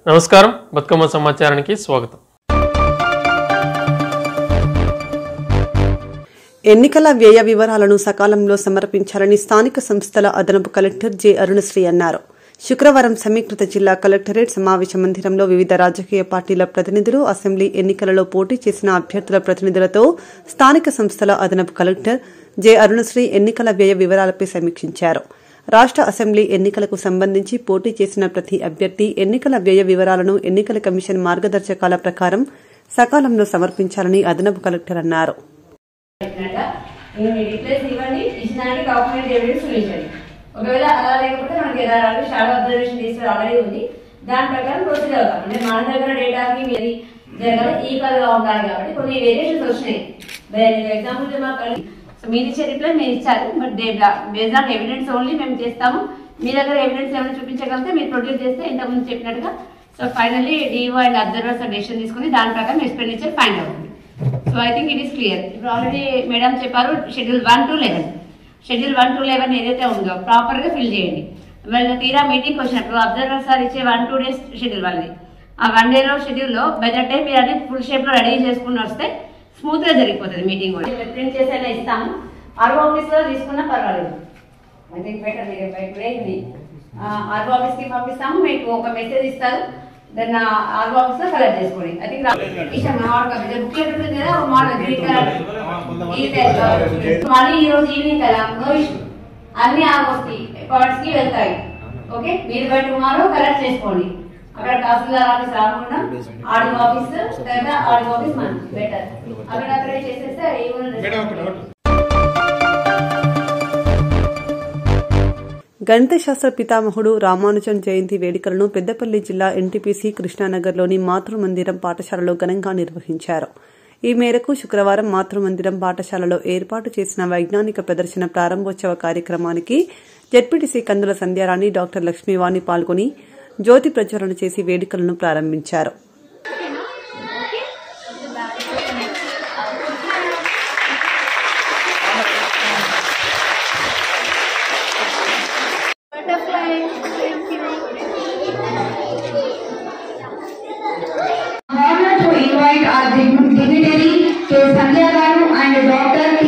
నమస్కారం, బతుకమ్మ సమాచారానికి స్వాగతం. ఎన్నికల వ్యయ వివరాలను సకాలంలో సమర్పించాలని స్థానిక సంస్థల అదనపు కలెక్టర్ జె అరుణశ్రీ అన్నారు. శుక్రవారం సమీకృత జిల్లా కలెక్టరేట్ సమావేశ మందిరంలో వివిధ రాజకీయ పార్టీల ప్రతినిధులు, అసెంబ్లీ ఎన్నికలలో పోటీ చేసిన అభ్యర్థుల ప్రతినిధులతో స్థానిక సంస్థల అదనపు కలెక్టర్ జె అరుణశ్రీ ఎన్నికల వ్యయ వివరాలపై సమీక్షించారు. రాష్ట అసెంబ్లీ ఎన్నికలకు సంబంధించి పోటీ చేసిన ప్రతి అభ్యర్థి ఎన్నికల వ్యయ వివరాలను ఎన్నికల కమిషన్ మార్గదర్శకాల ప్రకారం సకాలంలో సమర్పించాలని అదనపు కలెక్టర్ అన్నారు. ఒకవేళ అలా లేకపోతే మనకి షాడో అబ్జర్వేషన్ రిజిస్టర్ ఆల్రెడీ ఉంది, దాని ప్రకారం ప్రొసీడ్ అవుతాం. అంటే మన దగ్గర డేటాకి మీది జరగాలి, ఈక్వల్ గా ఉండాలి కాబట్టి కొన్ని వేరియేషన్స్ వచ్చినాయి. ఎగ్జాంపుల్ మీరు ఇచ్చే రిప్లై మేము ఇచ్చారు, but based on evidence only మేము చేస్తాము. మీ దగ్గర ఎవిడెన్స్ ఏమైనా చూపించగలిగితే మీరు ప్రొడ్యూస్ చేస్తే ఇంతకుముందు చెప్పినట్టుగా so finally DO and observers decision తీసుకుని దాని ప్రకారం ఎక్స్పెండిచర్ ఫైండ్ అవుతుంది. So I think it is clear. ఇప్పుడు ఆల్రెడీ మేడం చెప్పారు షెడ్యూల్ 1 to 11. షెడ్యూల్ 1 to 11 ఏదైతే ఉందో ప్రాపర్ గా ఫిల్ చేయండి. వాళ్ళ తీరా మీటింగ్ వచ్చినప్పుడు అబ్జర్వర్ సార్ ఇచ్చే 1-2 days షెడ్యూల్ వాళ్ళది. ఆ 1 day షెడ్యూల్లో బై దట్ టైం మీరు అన్ని ఫుల్ షేప్ లో రెడీ చేసుకుని వస్తే స్మూత్ గా జరిగిపోతుంది మీటింగ్ కూడా. ప్రింట్ చేసేలా ఇస్తాము, ఆర్ఓ ఆఫీస్ లో తీసుకున్నా పర్వాలేదు. ఐ థింక్ బెటర్ ఇది ఆర్ఓ ఆఫీస్ కి పంపిస్తాము, మీకు ఒక మెసేజ్ ఇస్తారు, దాన్ని ఆర్ఓ ఆఫీస్ లో కలెక్ట్ చేసుకోండి. ఐ థింక్ బుక్లెట్ ఉంటుంది కదా మోడల్ గ్రీన్ కలర్ మళ్ళీ ఈ రోజు ఈవినింగ్ కదా నో ఇష్యూ, అన్ని ఆగొస్తాయి పార్ట్స్ కి వెళ్తాయి. ఓకే, మీరు బై టుమారో కలెక్ట్ చేసుకోండి. అక్కడ తహసీల్దార్ ఆఫీస్ రాకుండా ఆర్డీఓ ఆఫీస్ లేదా ఆర్డీఓ ఆఫీస్ మనకి బెటర్, అక్కడ చేసేస్తే గణిత శాస్త్ర పితామహుడు రామానుజన్ జయంతి వేడుకలను పెద్దపల్లి జిల్లా ఎన్టీపీసీ కృష్ణానగర్లోని మాతృమందిరం పాఠశాలలో ఘనంగా నిర్వహించారు. ఈ మేరకు శుక్రవారం మాతృమందిరం పాఠశాలలో ఏర్పాటు చేసిన వైజ్ఞానిక ప్రదర్శన ప్రారంభోత్సవ కార్యక్రమానికి జెడ్పీటీసీ కందుల సంధ్యారాణి, డాక్టర్ లక్ష్మీవాణి పాల్గొని జ్యోతి ప్రజ్వలన చేసి వేడుకలను ప్రారంభించారు. Sandhya garu and Dr. T.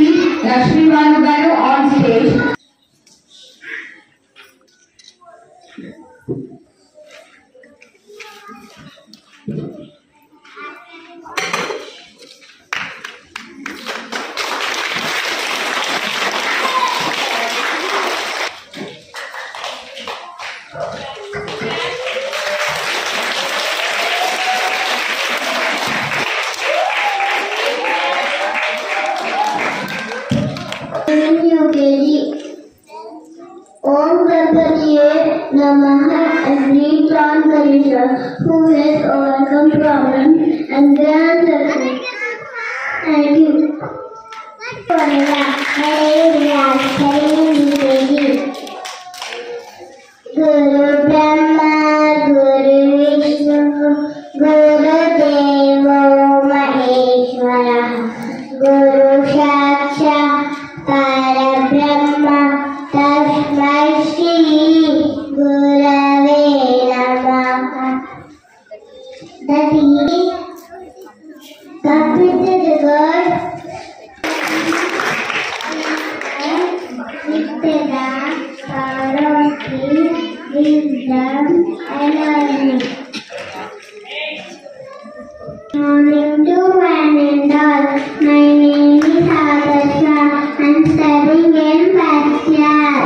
Lakshmivanu garu on stage. Om Ganpatiye Namaha and read Ganesha, who has overcome problems and grant success. Thank you. Guru Brahma, Guru Vishnu, Guru Deva Maheshwara, Guru Sakshat Parabrahma, Tasmai Shri Gurave Namaha. That he completed the word Nittya Paroti Wisdom and learning. Morning to one and all, my name is Agasha. I'm studying in first class.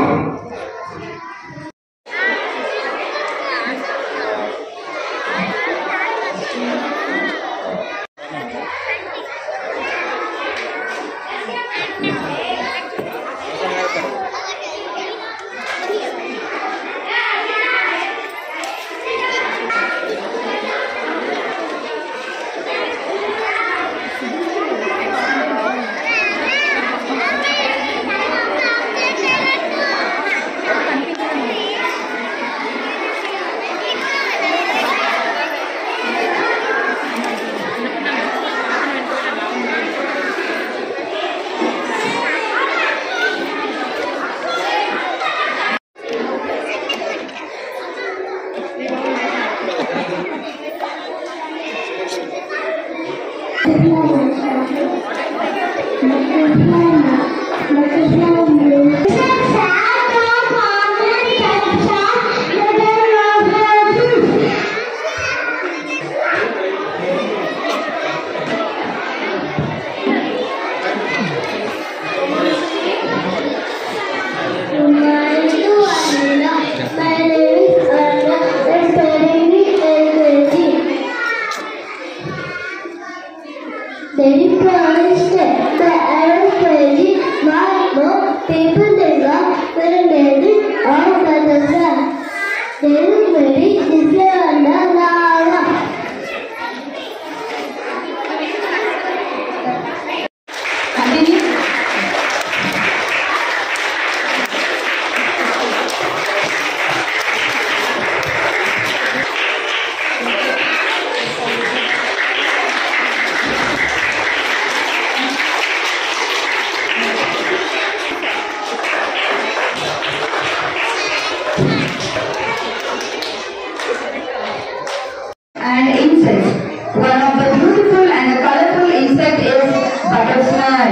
And insects. One of the beautiful and colorful insect is butterfly.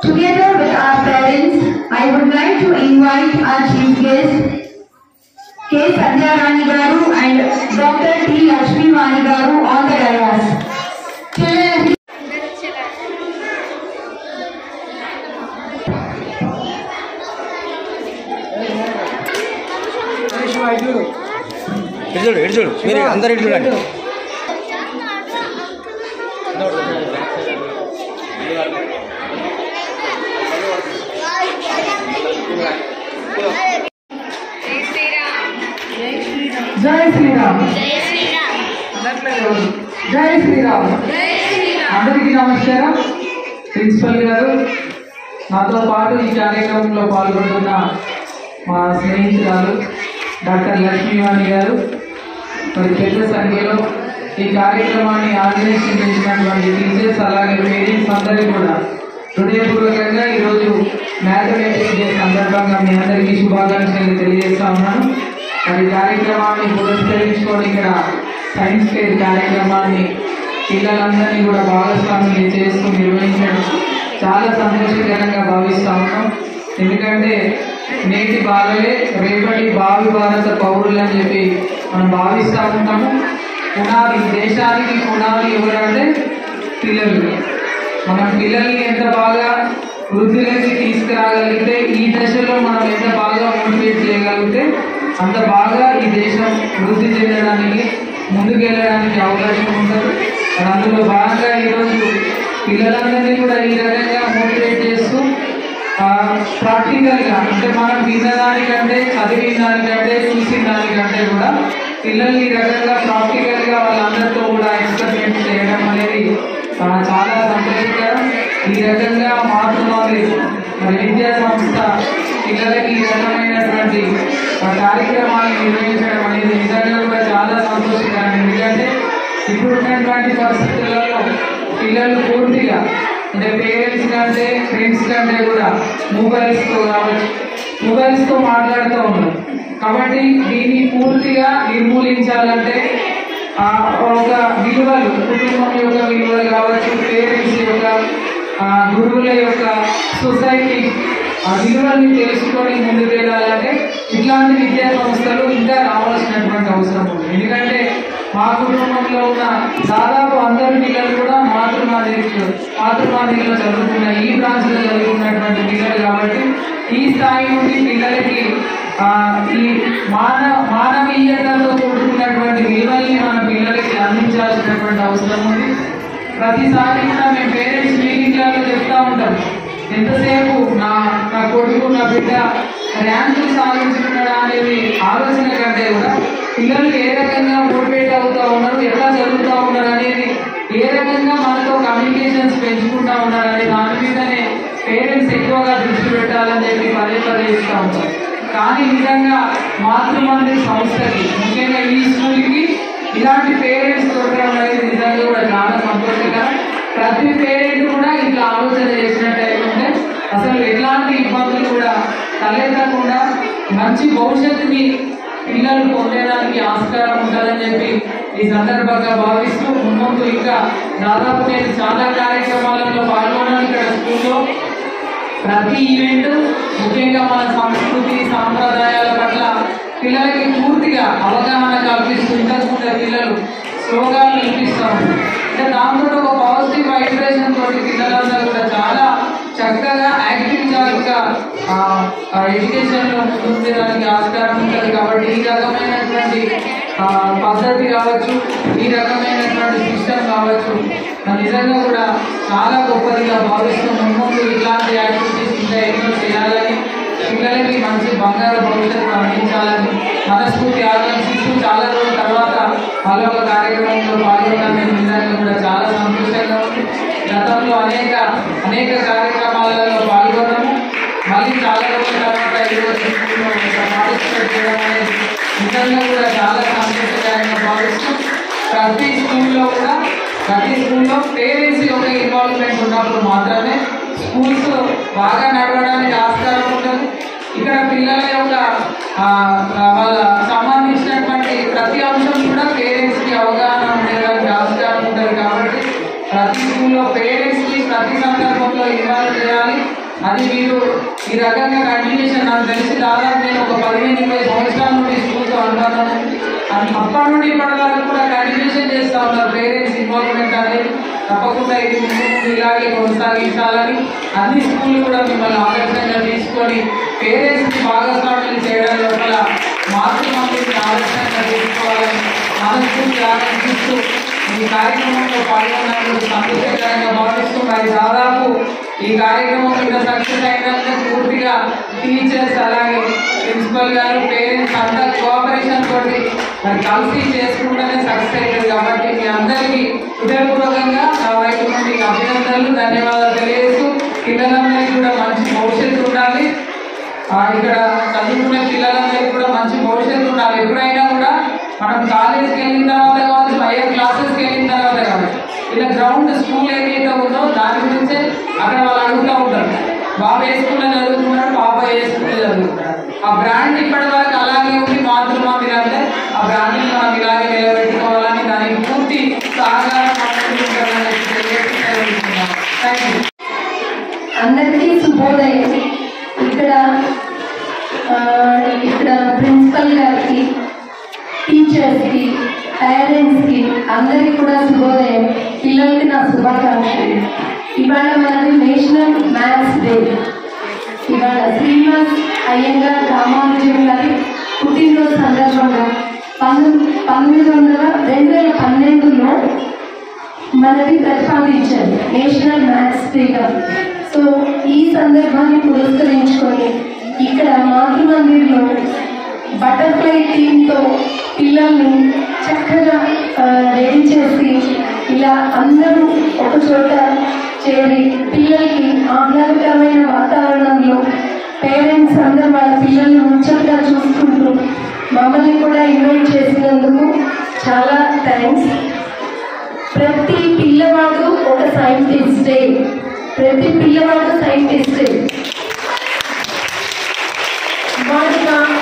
Together with our parents, I would like to invite our chief guest, K. Sandhya Rani Garu and Dr. T. Lakshmi Vani Garu on the dais. ఇటు చూడు మీరు అందరు ఇటు చూడండి. జై శ్రీరామ్. జై శ్రీరామ్. అందరికీ నమస్కారం. ప్రిన్సిపల్ గారు, నాతో పాటు ఈ కార్యక్రమంలో పాల్గొంటున్న మా స్నేహితురాలు డాక్టర్ లక్ష్మీవాణి గారు, మరి పెద్ద సంఖ్యలో ఈ కార్యక్రమాన్ని ఆర్గనైజేషన్ చేసినటువంటి టీచర్స్ అలాగే పేరెంట్స్ అందరికీ కూడా హృదయపూర్వకంగా ఈరోజు మ్యాథమెటిక్స్ డే సందర్భంగా మీ అందరికీ శుభాకాంక్షలు తెలియజేస్తా ఉన్నాను. మరి కార్యక్రమాన్ని పురస్కరించుకొని ఇక్కడ సైన్స్ ఫేర్ కార్యక్రమాన్ని పిల్లలందరినీ కూడా భాగస్వామ్యం చేస్తూ నిర్వహించడం చాలా సంతోషకరంగా భావిస్తూ ఉన్నాం. ఎందుకంటే నేటి బాలలే రేపటి భావి భారత పౌరులు అని చెప్పి మనం భావిస్తూ ఉంటాము. పునాది, దేశానికి పునాది ఎవరంటే పిల్లలు. మనం పిల్లల్ని ఎంత బాగా వృద్ధిలోకి తీసుకురాగలిగితే, ఈ దశలో మనం ఎంత బాగా మోటివేట్ చేయగలిగితే అంత బాగా ఈ దేశం వృద్ధి చెందడానికి ముందుకెళ్ళడానికి అవకాశం ఉంటుంది. అందులో భాగంగా ఈరోజు పిల్లలందరినీ కూడా ఈ రకంగా మోటివేట్ చేస్తూ ప్రాక్టికల్గా, అంటే మనం విన్నదానికంటే చదివిన దానికంటే చూసిన దానికంటే కూడా పిల్లల్ని ఈ రకంగా ప్రాక్టికల్గా వాళ్ళందరితో కూడా ఎక్స్పెరిమెంట్ చేయడం అనేది చాలా సంతోషకరం. ఈ రకంగా మాతృమౌళి మరి విద్యా సంస్థ పిల్లలకి ఈ రకమైనటువంటి కార్యక్రమాలు నిర్వహించడం అనేది నిజంగా కూడా చాలా సంతోషకరం. ఎందుకంటే ఇప్పుడున్నటువంటి పరిస్థితులలో పిల్లలు పూర్తిగా, అంటే పేరెంట్స్ కంటే ఫ్రెండ్స్ కంటే కూడా మొబైల్స్తో మాట్లాడుతూ ఉన్నారు. కాబట్టి దీన్ని పూర్తిగా నిర్మూలించాలంటే ఒక విలువలు, కుటుంబం యొక్క విలువలు కావచ్చు, పేరెంట్స్ యొక్క, గురువుల యొక్క, సొసైటీ విలువల్ని తెలుసుకొని ముందుకు వెళ్ళాలంటే ఇట్లాంటి విద్యా సంస్థలు ఇంకా రావాల్సినటువంటి అవసరం ఉంది. ఎందుకంటే మా కుటుంబంలో ఉన్న దాదాపు అందరి పిల్లలు కూడా మాతృమాదిలో చదువుకున్న, ఈ బ్రాంచ్లో చదువుకున్నటువంటి పిల్లలు. కాబట్టి ఈ స్థాయి నుండి పిల్లలకి ఈ మానవీయతతో కూడుకున్నటువంటి విలువల్ని మన పిల్లలకి అందించాల్సినటువంటి అవసరం ఉంది. ప్రతిసారి కూడా మేము పేరెంట్స్ మీటింగ్లలో చెప్తా ఉంటాం, ఎంతసేపు నా కొడుకు, నా బిడ్డ ర్యాంకులు సాధించుకున్నాడా అనేది ఆలోచన కంటే కూడా పిల్లలు ఏ రకంగా మోటివేట్ అవుతూ ఉన్నారు, ఎట్లా చదువుతూ ఉన్నారు అనేది, ఏ రకంగా మనతో కమ్యూనికేషన్స్ పెంచుకుంటూ ఉన్నారు అనే దాని మీదనే పేరెంట్స్ ఎక్కువగా దృష్టి పెట్టాలని చెప్పి పదే ఇస్తూ ఉంటారు. కానీ నిజంగా మాతృమంది సంస్థకి, ముఖ్యంగా ఈ స్కూల్కి ఇలాంటి పేరెంట్స్ దొరకడం అనేది నిజంగా కూడా చాలా సంతోషకరం. ప్రతి పేరెంట్ కూడా ఇట్లా ఆలోచన చేసినట్టయితే అసలు ఎలాంటి ఇబ్బందులు కూడా తలెత్తకుండా మంచి భవిష్యత్తుని పిల్లలు పొందడానికి ఆస్కారం ఉంటుందని చెప్పి ఈ సందర్భంగా భావిస్తూ, ముందు ఇంకా దాదాపు నేను చాలా కార్యక్రమాలలో పాల్గొన్నాను ఇక్కడ స్కూల్లో. ప్రతి ఈవెంట్, ముఖ్యంగా మన సంస్కృతి సాంప్రదాయాల పట్ల పిల్లలకి పూర్తిగా అవగాహన కల్పిస్తూ, ఇంతకుముందు పిల్లలు స్లోగాలు వినిపిస్తూ ఉంటారు. అంటే దాంతో ఒక పాజిటివ్ వైబ్రేషన్ తోటి పిల్లలందరూ కూడా చాలా చక్కగా యాక్టివ్ గా ఎడ్యుకేషన్లో ముందుకు ఆస్కారం ఉంటుంది. కాబట్టి ఈ రకమైనటువంటి పద్ధతి కావచ్చు, ఈ రకమైనటువంటి సిస్టమ్ కావచ్చు, నిజంగా కూడా చాలా గొప్పదిగా భావిస్తూ ముందు ఇట్లాంటి యాక్టివిటీస్ ఇంకా ఎన్నో చేయాలని, పిల్లల పిల్లలకి మంచి బంగారు భవిష్యత్తు అందించాలని మనస్ఫూర్తి ఆలోచిస్తూ చాలా రోజుల తర్వాత మరొక కార్యక్రమంలో పాల్గొనడానికి నిజంగా కూడా చాలా సంతోషంగా ఉంది. గతంలో అనేక కార్యక్రమాలలో పాల్గొన్నాము. మళ్ళీ చాలా రోజుల తర్వాత ఈరోజు స్కూల్లో పార్టిసిపేట్ చేయడం అనేది నిజంగా కూడా చాలా సంతోషకరంగా భావిస్తూ ప్రతి స్కూల్లో పేరెంట్స్ యొక్క ఇన్వాల్వ్మెంట్ ఉన్నప్పుడు మాత్రమే స్కూల్స్ బాగా నడవడానికి ఆస్కారం ఉంటుంది. ఇక్కడ పిల్లల యొక్క వాళ్ళ సంబంధించినటువంటి ప్రతి అంశం కూడా పేరెంట్స్కి అవగాహన ఉండేదానికి ఆస్కారం ఉంటుంది. కాబట్టి ప్రతి స్కూల్లో పేరెంట్స్కి ప్రతి సందర్భంలో ఇన్వాల్వ్ చేయాలి. అది మీరు ఈ రకంగా కంటిన్యూషన్ నాకు తెలిసి దాదాపు నేను ఒక 15-20 సంవత్సరాల నుండి స్కూల్తో అనుబంధం అప్పటి నుండి ఇప్పటి వరకు కూడా కంటిన్యూషన్ చేస్తూ ఉన్నారు. పేరెంట్స్ ఇన్వాల్వ్మెంట్ అనేది తప్పకుండా ఇది ముందు ఇలాగే కొనసాగించాలని అన్ని స్కూళ్ళు కూడా మిమ్మల్ని ఆదర్శంగా తీసుకొని పేరెంట్స్ని భాగస్వామ్యం చేయడం లోపల మాతృమంత్రిని ఆదర్శంగా తీసుకోవాలని మనస్ఫూర్తి ఆలోచిస్తూ ఈ కార్యక్రమంలో పాల్గొన్నందుకు సంతోషకరంగా భావిస్తూ మరి దాదాపు ఈ కార్యక్రమం ఇంత సక్సెస్ అయినందుకు పూర్తిగా టీచర్స్ అలాగే ప్రిన్సిపల్ గారు పేరెంట్స్ అంతా కోఆపరేషన్ తోటి మరి కలిసి చేసుకుంటేనే సక్సెస్ అవుతుంది. కాబట్టి మీ అందరికీ హృదయపూర్వకంగా నా వైపు నుండి అభినందనలు ధన్యవాదాలు తెలియజేస్తూ పిల్లలందరికీ కూడా మంచి భవిష్యత్తు ఉండాలి. ఇక్కడ చదువుకునే పిల్లలందరికీ కూడా మంచి భవిష్యత్తు ఉండాలి. ఎప్పుడైనా కూడా మనం కాలేజ్కి వెళ్ళిన తర్వాత కావచ్చు, హైయర్ క్లాసెస్కి వెళ్ళిన తర్వాత కావచ్చు, ఇలా గ్రౌండ్ స్కూల్ ఏదైతే ఉందో దాని గురించే అక్కడ వాళ్ళు అడుగుతూ ఉంటారు. బాబు ఏ స్కూల్లో చదువుకున్నాడు, పాప ఏ స్కూల్లో చదువుకున్నాడు. ఆ బ్రాండ్ ఇప్పటి వరకు అలాగే ఉంది. మాతృమందిర్ అంటే ఆ బ్రాండ్ని మనం ఇలాగే నిలబెట్టుకోవాలని దానికి పూర్తి సహకారం అందరికీ శుభోదయం. ఇక్కడ ప్రిన్సిపల్ గారికి, టీచర్స్కి, పేరెంట్స్కి అందరికీ కూడా శుభోదయం. పిల్లలకి నా శుభాకాంక్షలు. ఇవాళ మనది నేషనల్ మ్యాథ్స్ డే. ఇవాళ శ్రీనివాస్ అయ్యంగార్ రామానుజన్ గారి పుట్టినరోజు సందర్భంగా 2012లో మనది ప్రతిపాదించారు నేషనల్ మ్యాథ్స్ డేగా. సో ఈ సందర్భాన్ని పురస్కరించుకొని ఇక్కడ మాతృమందిర్లో బటర్ఫ్లై థీమ్తో పిల్లల్ని చక్కగా రెడీ చేసి ఇలా అందరూ ఒక చోట చేరి పిల్లలకి ఆహ్లాదకరమైన వాతావరణంలో పేరెంట్స్ అందరూ వాళ్ళ పిల్లల్ని ముచ్చటగా చూసుకుంటూ మమ్మల్ని కూడా ఇన్వైట్ చేసినందుకు చాలా థ్యాంక్స్. ప్రతి పిల్లవాడు ఒక సైంటిస్టే. ప్రతి పిల్లవాడు సైంటిస్టే.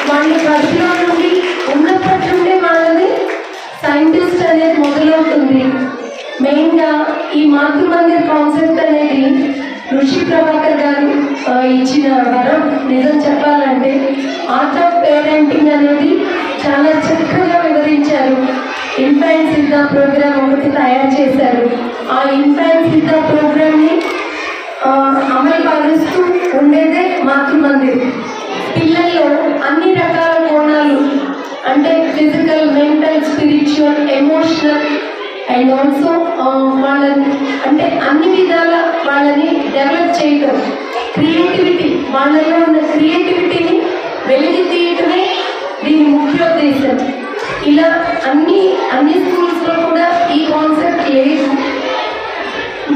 వాళ్ళు కడుపులో నుండి ఉన్నప్పటి నుండి వాళ్ళని సైంటిస్ట్ అనేది మొదలవుతుంది. మెయిన్గా ఈ మాతృమందిర్ కాన్సెప్ట్ అనేది ఋషి ప్రభాకర్ గారు ఇచ్చిన వరం. నిజం చెప్పాలంటే ఆర్ట్ ఆఫ్ పేరెంటింగ్ అనేది చాలా చక్కగా వివరించారు. ఇన్ఫాంట్ సిద్ధా ప్రోగ్రామ్ ఒకటి తయారు చేశారు. ఆ ఇన్ఫాంట్ సిద్ధా ప్రోగ్రామ్ని అమలు పరుస్తూ ఉండేదే మాతృమందిర్. పిల్లల్లో అన్ని రకాల కోణాలు అంటే physical, mental, spiritual, emotional and also వాళ్ళని అంటే అన్ని విధాల వాళ్ళని డెవలప్ చేయటం, క్రియేటివిటీ, వాళ్ళలో ఉన్న క్రియేటివిటీని వెలికి తీయటమే దీని ముఖ్యోద్దేశం. ఇలా అన్ని స్కూల్స్లో కూడా ఈ కాన్సెప్ట్ లేదు.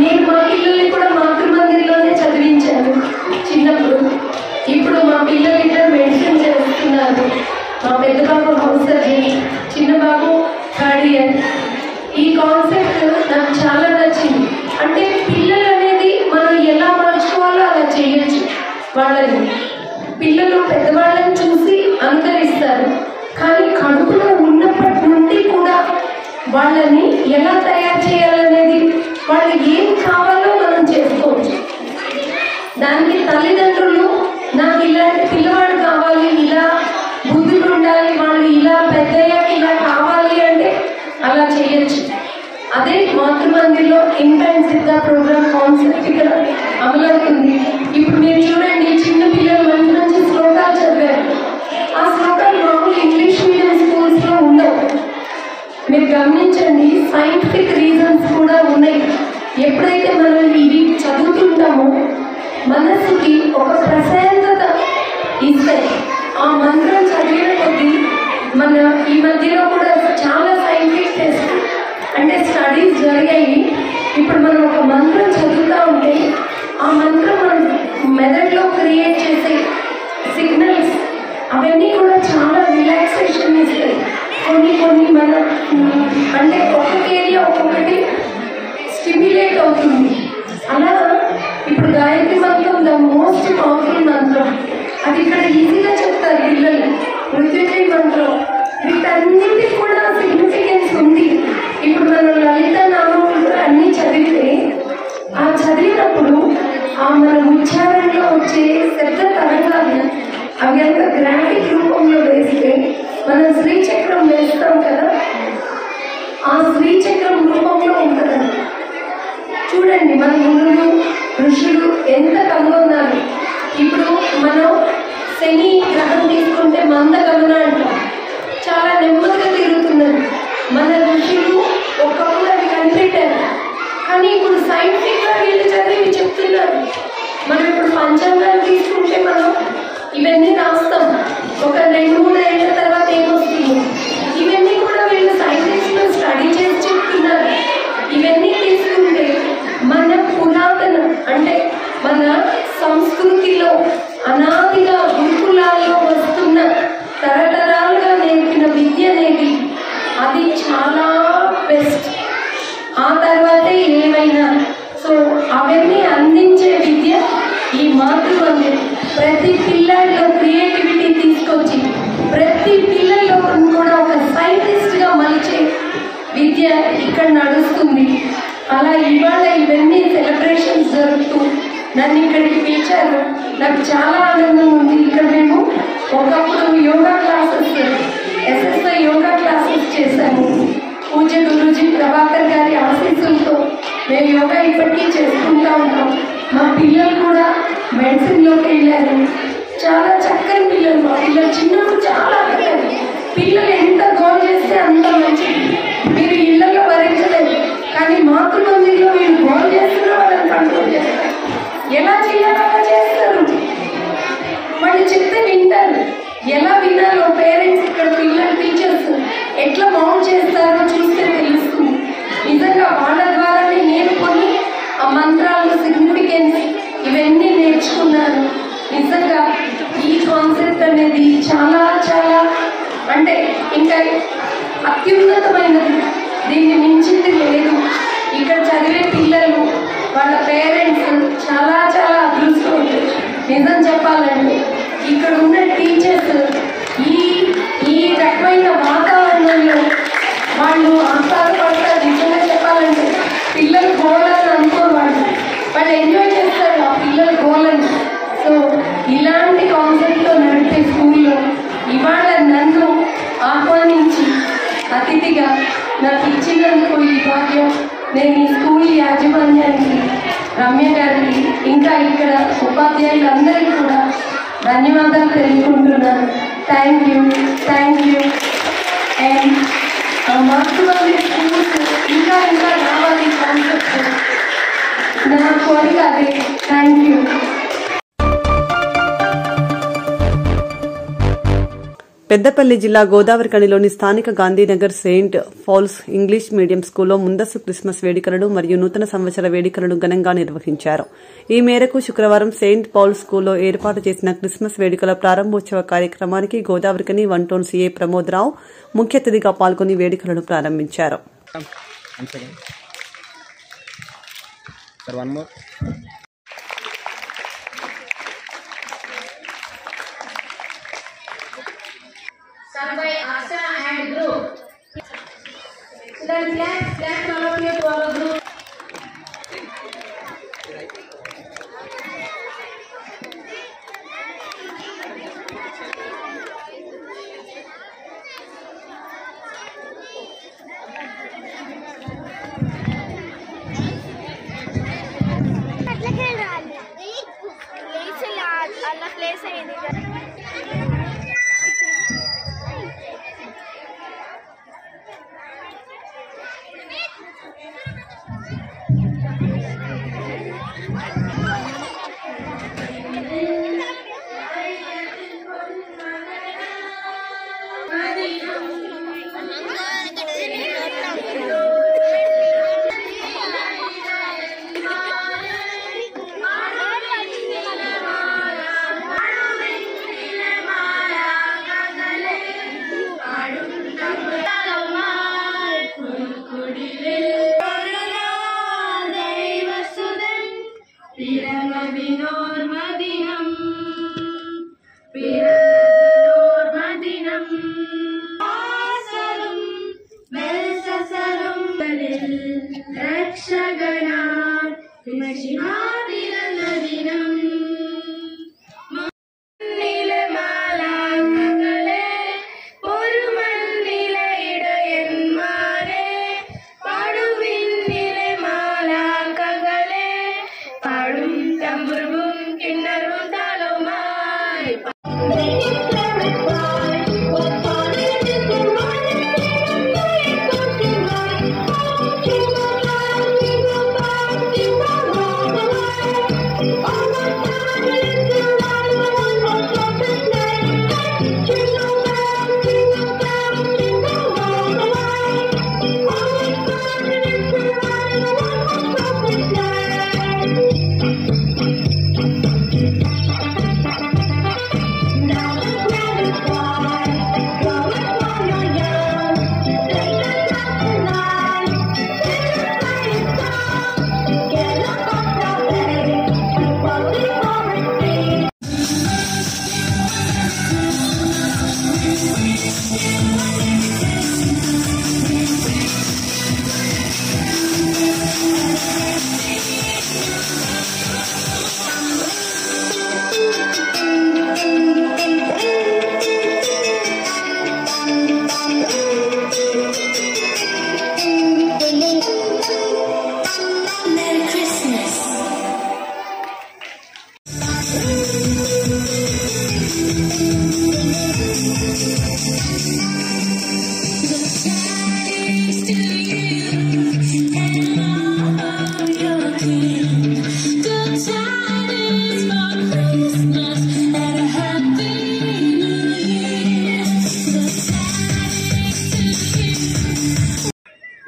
నేను మా పిల్లల్ని కూడా మాతృమందిర్లోనే చదివించాను చిన్నప్పుడు. ఇప్పుడు మా పిల్లలు ఇద్దరు మెడిసిన్ చేస్తున్నారు. మా పెద్ద బాబు హౌస్ సర్జన్, చిన్న బాబు థర్డ్ ఇయర్. ఈ కాన్సెప్ట్ నాకు చాలా నచ్చింది. అంటే పిల్లలు అనేది మనం ఎలా మార్చుకోవాలో అలా చేయొచ్చు. వాళ్ళని పిల్లలు పెద్దవాళ్ళని చూసి అనుకరిస్తారు, కానీ కడుపులో ఉన్నప్పటి నుండి కూడా వాళ్ళని ఎలా తయారు చేయాలనేది, వాళ్ళు ఏం కావాలో మనం చేసుకోవచ్చు. దానికి తల్లిదండ్రులు నాకు ఇలాంటి పిల్లవాడు కావాలి, ఇలా బుద్ధులు ఉండాలి, వాళ్ళు ఇలా పెద్దయ్యాక ఇలా కావాలి అంటే అలా చేయొచ్చు. అదే మాతృమందిర్లో ఇన్ఫాంట్ సిద్ధా ప్రోగ్రామ్ కాన్సెప్ట్ ఇక్కడ అమలవుతుంది. ఇప్పుడు మీరు చూడండి, చిన్న పిల్లలు మంచి మంచి శ్లోకాలు చదివారు. ఆ శ్లోకాలు మామూలు ఇంగ్లీష్ మీడియం స్కూల్స్లో ఉండవు. మీరు గమనించండి, సైంటిఫిక్ రీజన్స్ కూడా ఉన్నాయి. ఎప్పుడైతే మనం ఇవి చదువుతుంటామో మనసుకి ఒక ప్రశాంతత ఇస్తాయి. ఆ మంత్రం చదివిన కొద్దీ మన ఈ మధ్యలో కూడా చాలా సైంటిఫిక్ టెస్ట్ అంటే స్టడీస్ జరిగాయి. ఇప్పుడు మనం ఒక మంత్రం చదువుతూ ఉంటే ఆ మంత్రం మన మెదడులో క్రియేట్ చేసే సిగ్నల్స్ అవన్నీ కూడా చాలా రిలాక్సేషన్ ఇస్తాయి. కొన్ని మన అంటే ఒక్కొక్క ఏరియా ఒక్కొక్కటి స్టిమ్యులేట్ అవుతుంది. అలా ఇప్పుడు గాయత్రి మంత్రం ద మోస్ట్ పవర్ఫుల్ మంత్రం. అది ఇక్కడ ఈజీగా చెప్తారు పిల్లలు. మృత్యుంజయ మంత్రం వీటన్నిటికి కూడా సిగ్నిఫికెన్స్ ఉంది. ఇప్పుడు మనం లలిత నామములు అన్నీ చదివితే ఆ చదివినప్పుడు ఆ మన ఉచ్చారణలో వచ్చే శబ్ద తరంగాలు అవి అంత గ్రాఫిక్ రూపంలో వేస్తే మనం శ్రీచక్రం వేస్తాం కదా, ఆ శ్రీచక్రం రూపంలో ఉంటుంది. చూడండి మన మునులు ఋషులు ఎంత కనుగొన్నారు. ఇప్పుడు మనం శని గ్రహం తీసుకుంటే మందగమన అంటాం, చాలా నెమ్మదిగా తిరుగుతున్నది. మన ఋషులు ఒకప్పుడు అవి కనిపెట్టారు, కానీ ఇప్పుడు సైంటిఫిక్గా వీళ్ళు చదివి చెప్తున్నారు. మనం ఇప్పుడు పంచాంగాలు తీసుకుంటే మనం ఇవన్నీ రాస్తాం, ఒక 2-3 ఏళ్ల తర్వాత ఏమొస్తుంది ఇవన్నీ కూడా వీళ్ళు సైంటిస్టులు స్టడీ చేసి చెప్తున్నారు. ఇవన్నీ తీసుకుంటే మన పురాతన అంటే మన సంస్కృతిలో అనాదిగా గురుకులాల్లో వస్తున్న తరతరాలుగా నేర్పిన విద్య అనేది అది చాలా బెస్ట్. ఆ తర్వాతే ఏమైనా సో అవన్నీ అందించే విద్య ఈ మాతృమందిరం. ప్రతి పిల్లల్లో క్రియేటివిటీ తీసుకొచ్చి ప్రతి పిల్లల్లో కూడా ఒక సైంటిస్ట్గా మలిచే విద్య ఇక్కడ నడుస్తుంది. అలా ఇవాళ ఇవన్నీ సెలబ్రేషన్స్ జరుగుతూ నన్ను ఇక్కడికి పిలిచారు. నాకు చాలా ఆనందం ఉంది. ఇక్కడ మేము ఒకప్పుడు yoga classes SSI yoga classes చేశాము. పూజ్య గురూజీ ప్రభాకర్ గారి ఆశీస్సులతో మేము యోగా ఇప్పటికీ చేసుకుంటూ ఉంటాం. మా పిల్లలు కూడా మెడిసిన్లోకి వెళ్ళారు. చాలా చక్కని పిల్లలు. మా పిల్లలు చిన్నప్పుడు చాలా అక్కలేదు. పిల్లలు ఎంత గోల్ చేస్తే అంత మంచిది. మీరు ఇళ్లలో భరించలేదు, కానీ మాతృమందిలో మీరు గోల్ చేస్తున్న వాళ్ళని కంట్రోల్ చేస్తారు. ఎలా చేయాలో అలా చేస్తారు. వాళ్ళు చెప్తే వింటారు. ఎలా వినాలో పేరెంట్స్ ఇక్కడ పిల్లలు టీచర్స్ ఎట్లా మౌంట్ చేస్తారో చూస్తే తెలుస్తుంది. నిజంగా వాళ్ళ ద్వారానే నేను కొన్ని ఆ మంత్రాలు సిగ్నిఫికెన్స్ ఇవన్నీ నేర్చుకున్నాను. నిజంగా ఈ కాన్సెప్ట్ అనేది చాలా చాలా అంటే ఇంకా అత్యున్నతమైనది, దీన్ని మించింది లేదు. ఇక్కడ చదివే పిల్లలు వాళ్ళ పేరెంట్స్ చాలా చాలా అదృష్టవంతులు. నిజం చెప్పాలంటే ఇక్కడ ఉన్న టీచర్స్ ఈ రకమైన వాతావరణంలో వాళ్ళు ఆహ్లాదపడతారు. నిజంగా చెప్పాలంటే పిల్లలు గోలని అనుకోరు, వాళ్ళు ఎంజాయ్ చేస్తారు ఆ పిల్లల గోలని. సో ఇలాంటి కాన్సెప్ట్తో నడిపే స్కూల్లో ఇవాళ నన్ను ఆహ్వానించి అతిథిగా నాకు ఇచ్చినందుకు ఈ భాగ్యం నేను ఈ స్కూల్ యాజమాన్యానికి, రమ్య గారికి, ఇంకా ఇక్కడ ఉపాధ్యాయులందరికీ కూడా ధన్యవాదాలు తెలుసుకుంటున్నాను. Thank you. అండ్ మాతృభావి స్కూల్స్ ఇంకా రావాలి కాన్సెప్ట్ నా కోరిక అదే. Thank you. పెద్దపల్లి జిల్లా గోదావరిఖనిలోని స్థానిక Gandhinagar Saint Paul's English medium స్కూల్లో ముందస్తు క్రిస్మస్ వేడుకలను మరియు నూతన సంవత్సర వేడుకలను ఘనంగా నిర్వహించారు. ఈ మేరకు శుక్రవారం సెయింట్ పాల్స్ స్కూల్లో ఏర్పాటు చేసిన క్రిస్మస్ వేడుకల ప్రారంభోత్సవ కార్యక్రమానికి గోదావరిఖని 1 టౌన్ సీఏ ప్రమోద్ రావు ముఖ్య అతిథిగా పాల్గొని వేడుకలను ప్రారంభించారు. Sung by Asha and group. Then clap all of you to our group. Place అయింది.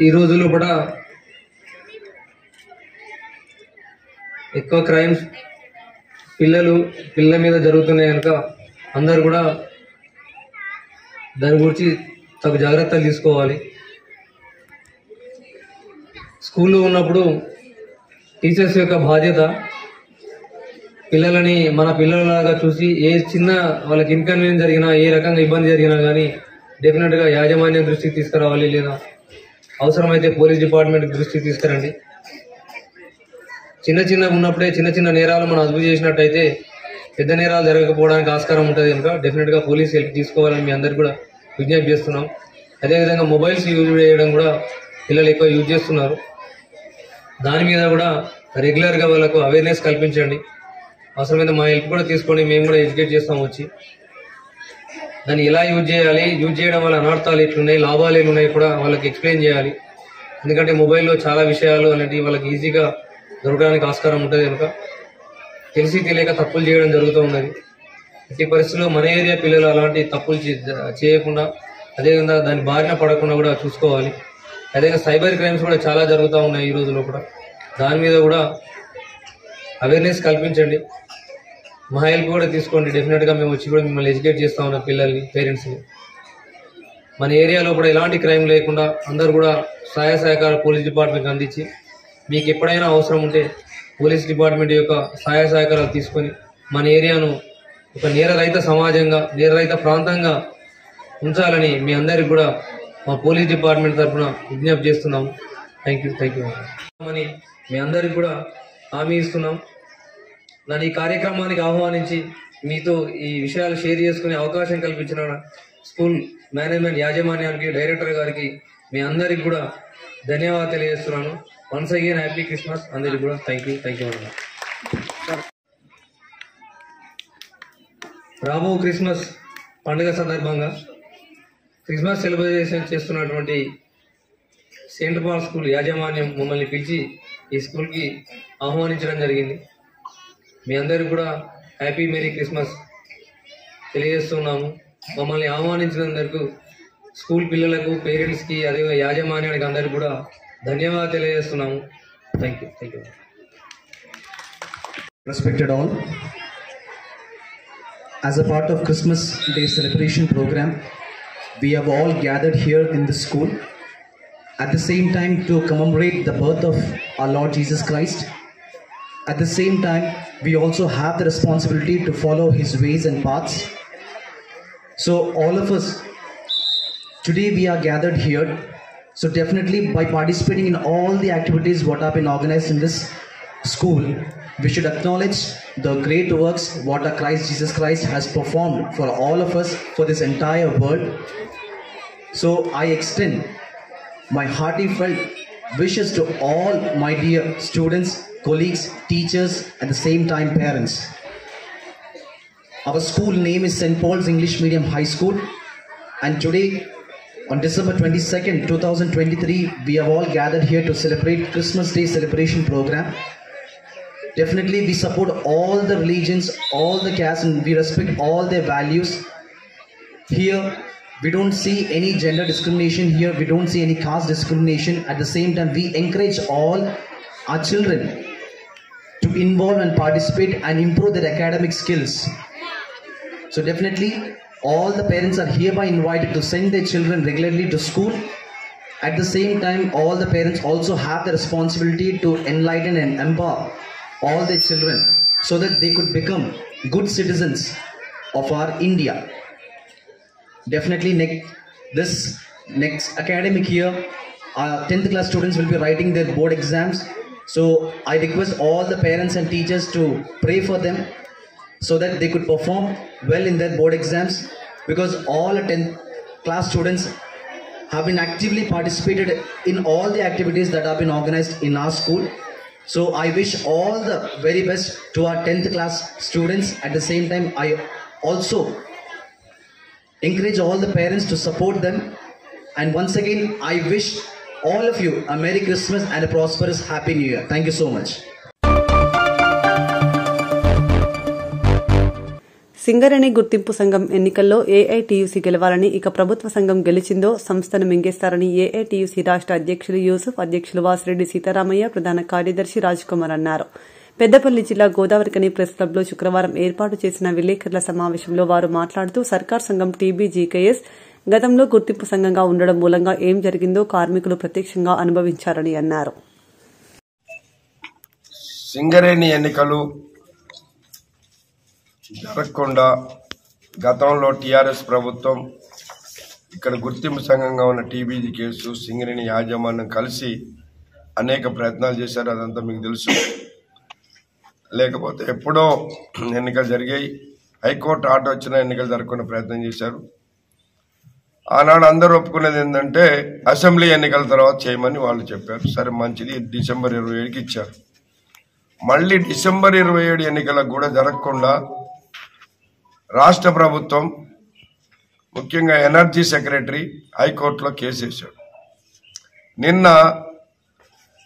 ఈ రోజుల్లో కూడా ఎక్కువ క్రైమ్స్ పిల్లల మీద జరుగుతున్నాయి కనుక అందరు కూడా దాని గురించి తగు జాగ్రత్తలు తీసుకోవాలి. స్కూల్లో ఉన్నప్పుడు టీచర్స్ యొక్క బాధ్యత పిల్లలని మన పిల్లలలాగా చూసి ఏ చిన్న వాళ్ళకి ఇన్కన్వీనియన్స్ జరిగినా ఏ రకంగా ఇబ్బంది జరిగినా కానీ డెఫినెట్గా యాజమాన్యం దృష్టికి తీసుకురావాలి, లేదా అవసరమైతే పోలీస్ డిపార్ట్మెంట్ దృష్టికి తీసుకురండి. చిన్న ఉన్నప్పుడే చిన్న నేరాలు మనం అదుపు చేసినట్టయితే పెద్ద నేరాలు జరగకపోవడానికి ఆస్కారం ఉంటుంది కనుక డెఫినెట్గా పోలీస్ హెల్ప్ తీసుకోవాలని మీ అందరికి కూడా విజ్ఞప్తి చేస్తున్నాం. అదేవిధంగా మొబైల్స్ యూజ్ చేయడం కూడా పిల్లలు ఎక్కువ యూజ్ చేస్తున్నారు. దాని మీద కూడా రెగ్యులర్గా వాళ్ళకు అవేర్నెస్ కల్పించండి. అవసరమైతే మా హెల్ప్ కూడా తీసుకోండి, మేము కూడా ఎడ్యుకేట్ చేస్తాం వచ్చి. దాన్ని ఎలా యూజ్ చేయాలి, యూజ్ చేయడం వల్ల అనర్థాలు ఎట్లున్నాయి, లాభాలు ఏమున్నాయి కూడా వాళ్ళకి ఎక్స్ప్లెయిన్ చేయాలి. ఎందుకంటే మొబైల్లో చాలా విషయాలు అనేవి వాళ్ళకి ఈజీగా దొరకడానికి ఆస్కారం ఉంటుంది కనుక తెలిసి తెలియక తప్పులు చేయడం జరుగుతూ ఉన్నది. ఈ పరిస్థితుల్లో మన ఏరియా పిల్లలు అలాంటి తప్పులు చేయకుండా అదేవిధంగా దాని బారిన పడకుండా కూడా చూసుకోవాలి. అదేవిధంగా సైబర్ క్రైమ్స్ కూడా చాలా జరుగుతూ ఉన్నాయి ఈ రోజుల్లో కూడా. దాని మీద కూడా అవేర్నెస్ కల్పించండి, మా హెల్ప్ కూడా తీసుకోండి. డెఫినెట్గా మేము వచ్చి కూడా మిమ్మల్ని ఎడ్యుకేట్ చేస్తూ ఉన్నాం, పిల్లల్ని, పేరెంట్స్ని. మన ఏరియాలో కూడా ఎలాంటి క్రైమ్ లేకుండా అందరూ కూడా సహాయ సహకారాలు పోలీస్ డిపార్ట్మెంట్కి అందించి మీకు ఎప్పుడైనా అవసరం ఉంటే పోలీస్ డిపార్ట్మెంట్ యొక్క సహాయ సహకారాలు తీసుకొని మన ఏరియాను ఒక నేరరహిత సమాజంగా, నేరరహిత ప్రాంతంగా ఉంచాలని మీ అందరికి కూడా మా పోలీస్ డిపార్ట్మెంట్ తరఫున విజ్ఞప్తి చేస్తున్నాము. థ్యాంక్ యూ అని మీ అందరికి కూడా హామీ ఇస్తున్నాం. నన్ను ఈ కార్యక్రమానికి ఆహ్వానించి మీతో ఈ విషయాలు షేర్ చేసుకునే అవకాశం కల్పించిన స్కూల్ మేనేజ్మెంట్ యాజమాన్యానికి, డైరెక్టర్ గారికి, మీ అందరికి కూడా ధన్యవాదాలు తెలియజేస్తున్నాను. వన్స్ అగైన్ హ్యాపీ క్రిస్మస్ అందరికి కూడా. థ్యాంక్ యూ అన్న. రాబో క్రిస్మస్ పండుగ సందర్భంగా క్రిస్మస్ సెలబ్రేషన్ చేస్తున్నటువంటి సెయింట్ పాల్ స్కూల్ యాజమాన్యం మమ్మల్ని పిలిచి ఈ స్కూల్కి ఆహ్వానించడం జరిగింది. మీ అందరికి కూడా హ్యాపీ మేరీ క్రిస్మస్ తెలియజేస్తున్నాము. మమ్మల్ని ఆహ్వానించినందుకు స్కూల్ పిల్లలకు, పేరెంట్స్కి, అదే యాజమాన్యానికి అందరికీ కూడా ధన్యవాదాలు తెలియజేస్తున్నాము. Thank you. Respected all, as a part of Christmas Day celebration program, we have all gathered here in the school at the same time to commemorate the birth of our Lord Jesus Christ. At the same time, we also have the responsibility to follow His ways and paths. So all of us, today we are gathered here. So definitely by participating in all the activities what have been organized in this school, we should acknowledge the great works what our Christ Jesus Christ has performed for all of us, for this entire world. So I extend my heartfelt wishes to all my dear students, colleagues, teachers, at the same time parents. Our school name is St. Paul's English Medium High School, and today on December 22nd, 2023, we have all gathered here to celebrate Christmas Day celebration program. Definitely we support all the religions, all the castes, and we respect all their values. Here we don't see any gender discrimination, here we don't see any caste discrimination. At the same time, we encourage all our children to involve and participate and improve their academic skills. So definitely all the parents are hereby invited to send their children regularly to school. At the same time, all the parents also have the responsibility to enlighten and empower all their children so that they could become good citizens of our India. Definitely this next academic year, our 10th class students will be writing their board exams. So I request all the parents and teachers to pray for them so that they could perform well in their board exams, because all 10th class students have been actively participated in all the activities that have been organized in our school. So I wish all the very best to our 10th class students. At the same time, I also encourage all the parents to support them. And once again, I wish all of you a Merry Christmas and a prosperous Happy New Year. Thank you so much. Singareni గుర్తింపు సంఘం ఎన్నికల్లో AITUC గెలవాలని, ఇక ప్రభుత్వ సంఘం గెలిచిందో సంస్థను మింగేస్తారని AITUC రాష్ట్ర అధ్యక్షులు యూసుఫ్, అధ్యక్షులు వాసిరెడ్డి సీతారామయ్య, ప్రధాన కార్యదర్శి రాజ్ కుమార్ అన్నారు. పెద్దపల్లి జిల్లా గోదావరికని ప్రెస్ క్లబ్లో శుక్రవారం ఏర్పాటు చేసిన విలేకరుల సమావేశంలో వారు మాట్లాడుతూ సర్కార్ సంఘం టీబీజీకేఎస్ గతంలో గుర్తింపు సంఘంగా ఉండడం మూలంగా ఏం జరిగిందో కార్మికులు ప్రత్యక్షంగా అనుభవించారని అన్నారు. సింగరేణి ఎన్నికలు జరగకుండా గతంలో టీఆర్ఎస్ ప్రభుత్వం ఇక్కడ గుర్తింపు సంఘంగా ఉన్న టీబీజీ కేసు సింగరేణి యాజమాన్యం కలిసి అనేక ప్రయత్నాలు చేశారు. అదంతా మీకు తెలుసు. లేకపోతే ఎప్పుడో ఎన్నికలు జరిగాయి. హైకోర్టు ఆర్డర్ వచ్చిన ఎన్నికలు జరగకుండా ప్రయత్నం చేశారు. ఆనాడు అందరూ ఒప్పుకునేది ఏంటంటే అసెంబ్లీ ఎన్నికల తర్వాత చేయమని వాళ్ళు చెప్పారు. సరే మంచిది, డిసెంబర్ 27కి ఇచ్చారు. మళ్ళీ డిసెంబర్ 27 ఎన్నికలకు కూడా జరగకుండా రాష్ట్ర ప్రభుత్వం, ముఖ్యంగా ఎనర్జీ సెక్రటరీ హైకోర్టులో కేసు వేశాడు. నిన్న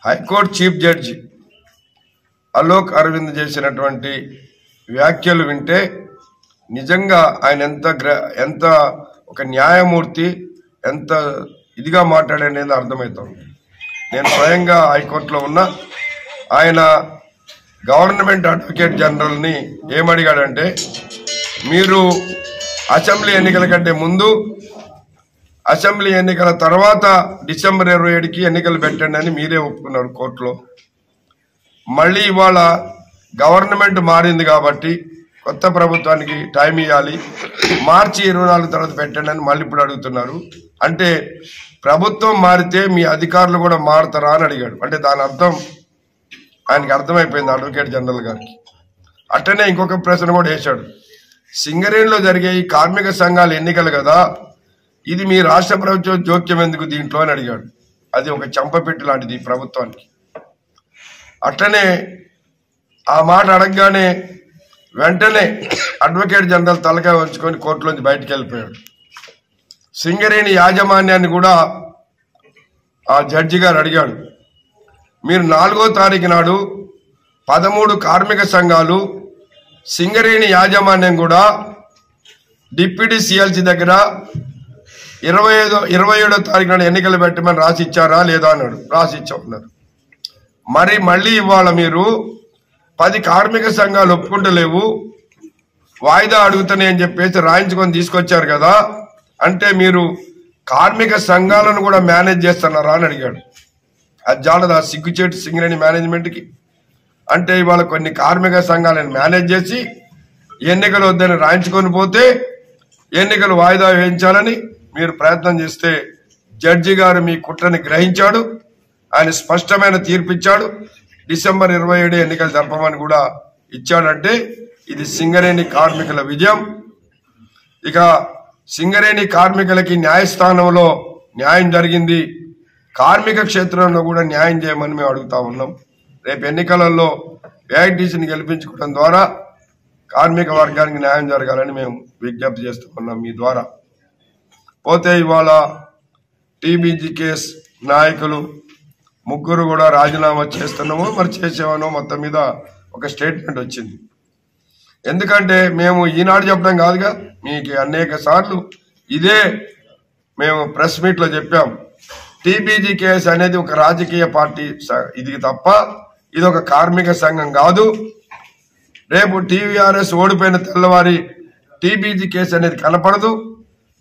high court chief judge Alok Aravind చేసినటువంటి వ్యాఖ్యలు వింటే నిజంగా ఆయన ఎంత ఒక న్యాయమూర్తి, ఎంత ఇదిగా మాట్లాడనేది అర్థమవుతుంది. నేను స్వయంగా హైకోర్టులో ఉన్న ఆయన గవర్నమెంట్ అడ్వకేట్ జనరల్ని ఏమడిగాడంటే, మీరు అసెంబ్లీ ఎన్నికల కంటే ముందు, అసెంబ్లీ ఎన్నికల తర్వాత డిసెంబర్ 27కి ఎన్నికలు పెట్టండి అని మీరే ఒప్పుకున్నారు కోర్టులో. మళ్ళీ ఇవాళ గవర్నమెంట్ మారింది కాబట్టి కొత్త ప్రభుత్వానికి టైం ఇవ్వాలి, మార్చి 24 తర్వాత పెట్టండి అని మళ్ళీ ఇప్పుడు అడుగుతున్నారు. అంటే ప్రభుత్వం మారితే మీ అధికారులు కూడా మారుతారా అని అడిగాడు. అంటే దాని అర్థం ఆయనకి అర్థమైపోయింది అడ్వకేట్ జనరల్ గారికి. అట్టనే ఇంకొక ప్రశ్న కూడా వేశాడు. సింగరేణిలో జరిగే ఈ కార్మిక సంఘాల ఎన్నికలు కదా, ఇది మీ రాష్ట్ర ప్రభుత్వం జోక్యం ఎందుకు దీంట్లో అని అడిగాడు. అది ఒక చంపపెట్టి లాంటిది ప్రభుత్వానికి. అట్లనే ఆ మాట అడగగానే వెంటనే అడ్వకేట్ జనరల్ తలకాయ ఉంచుకొని కోర్టులోంచి బయటకు వెళ్ళిపోయాడు. సింగరేణి యాజమాన్యాన్ని కూడా ఆ జడ్జి గారు అడిగాడు, మీరు 4వ తారీఖు నాడు 13 కార్మిక సంఘాలు, సింగరేణి యాజమాన్యం కూడా డిప్యూటీ సిఎల్సి దగ్గర 27వ తారీఖు నాడు ఎన్నికలు పెట్టమని రాసి ఇచ్చారా లేదా అన్నాడు. రాసి ఇచ్చామన్నారు. మరి మళ్ళీ ఇవాళ మీరు 10 కార్మిక సంఘాలు ఒప్పుకుంటలేవు, వాయిదా అడుగుతానే అని చెప్పేసి రాయించుకొని తీసుకొచ్చారు కదా, అంటే మీరు కార్మిక సంఘాలను కూడా మేనేజ్ చేస్తున్నారా అని అడిగాడు. అది జాలదా సిగ్గుచేటు సింగరేణి మేనేజ్మెంట్కి? అంటే ఇవాళ కొన్ని కార్మిక సంఘాలను మేనేజ్ చేసి ఎన్నికలు వద్దని రాయించుకొని పోతే ఎన్నికలు వాయిదా వేయించాలని మీరు ప్రయత్నం చేస్తే జడ్జి గారు మీ కుట్రని గ్రహించాడు. ఆయన స్పష్టమైన తీర్పు ఇచ్చాడు. డిసెంబర్ 27 ఎన్నికలు జరపమని కూడా ఇచ్చాడంటే ఇది సింగరేణి కార్మికుల విజయం. ఇక సింగరేణి కార్మికులకి న్యాయస్థానంలో న్యాయం జరిగింది, కార్మిక క్షేత్రంలో కూడా న్యాయం చేయమని మేము అడుగుతా ఉన్నాం. రేపు ఎన్నికలలో ఏఐటీసీని గెలిపించుకోవడం ద్వారా కార్మిక వర్గానికి న్యాయం జరగాలని మేము విజ్ఞప్తి చేస్తూ ఉన్నాం మీ ద్వారా. పోతే ఇవాళ టీబీజీ కేసు నాయకులు 3 కూడా రాజీనామా చేస్తున్నామో మరి చేసేవానో మొత్తం మీద ఒక స్టేట్మెంట్ వచ్చింది. ఎందుకంటే మేము ఈనాడు చెప్పడం కాదుగా, మీకు అనేక సార్లు ఇదే మేము ప్రెస్ మీట్ లో చెప్పాం. టీబీజీ కేసు అనేది ఒక రాజకీయ పార్టీ ఇది తప్ప ఇది ఒక కార్మిక సంఘం కాదు. రేపు టీవీఆర్ఎస్ ఓడిపోయిన తెల్లవారి టీబీజీ కేసు అనేది కనపడదు.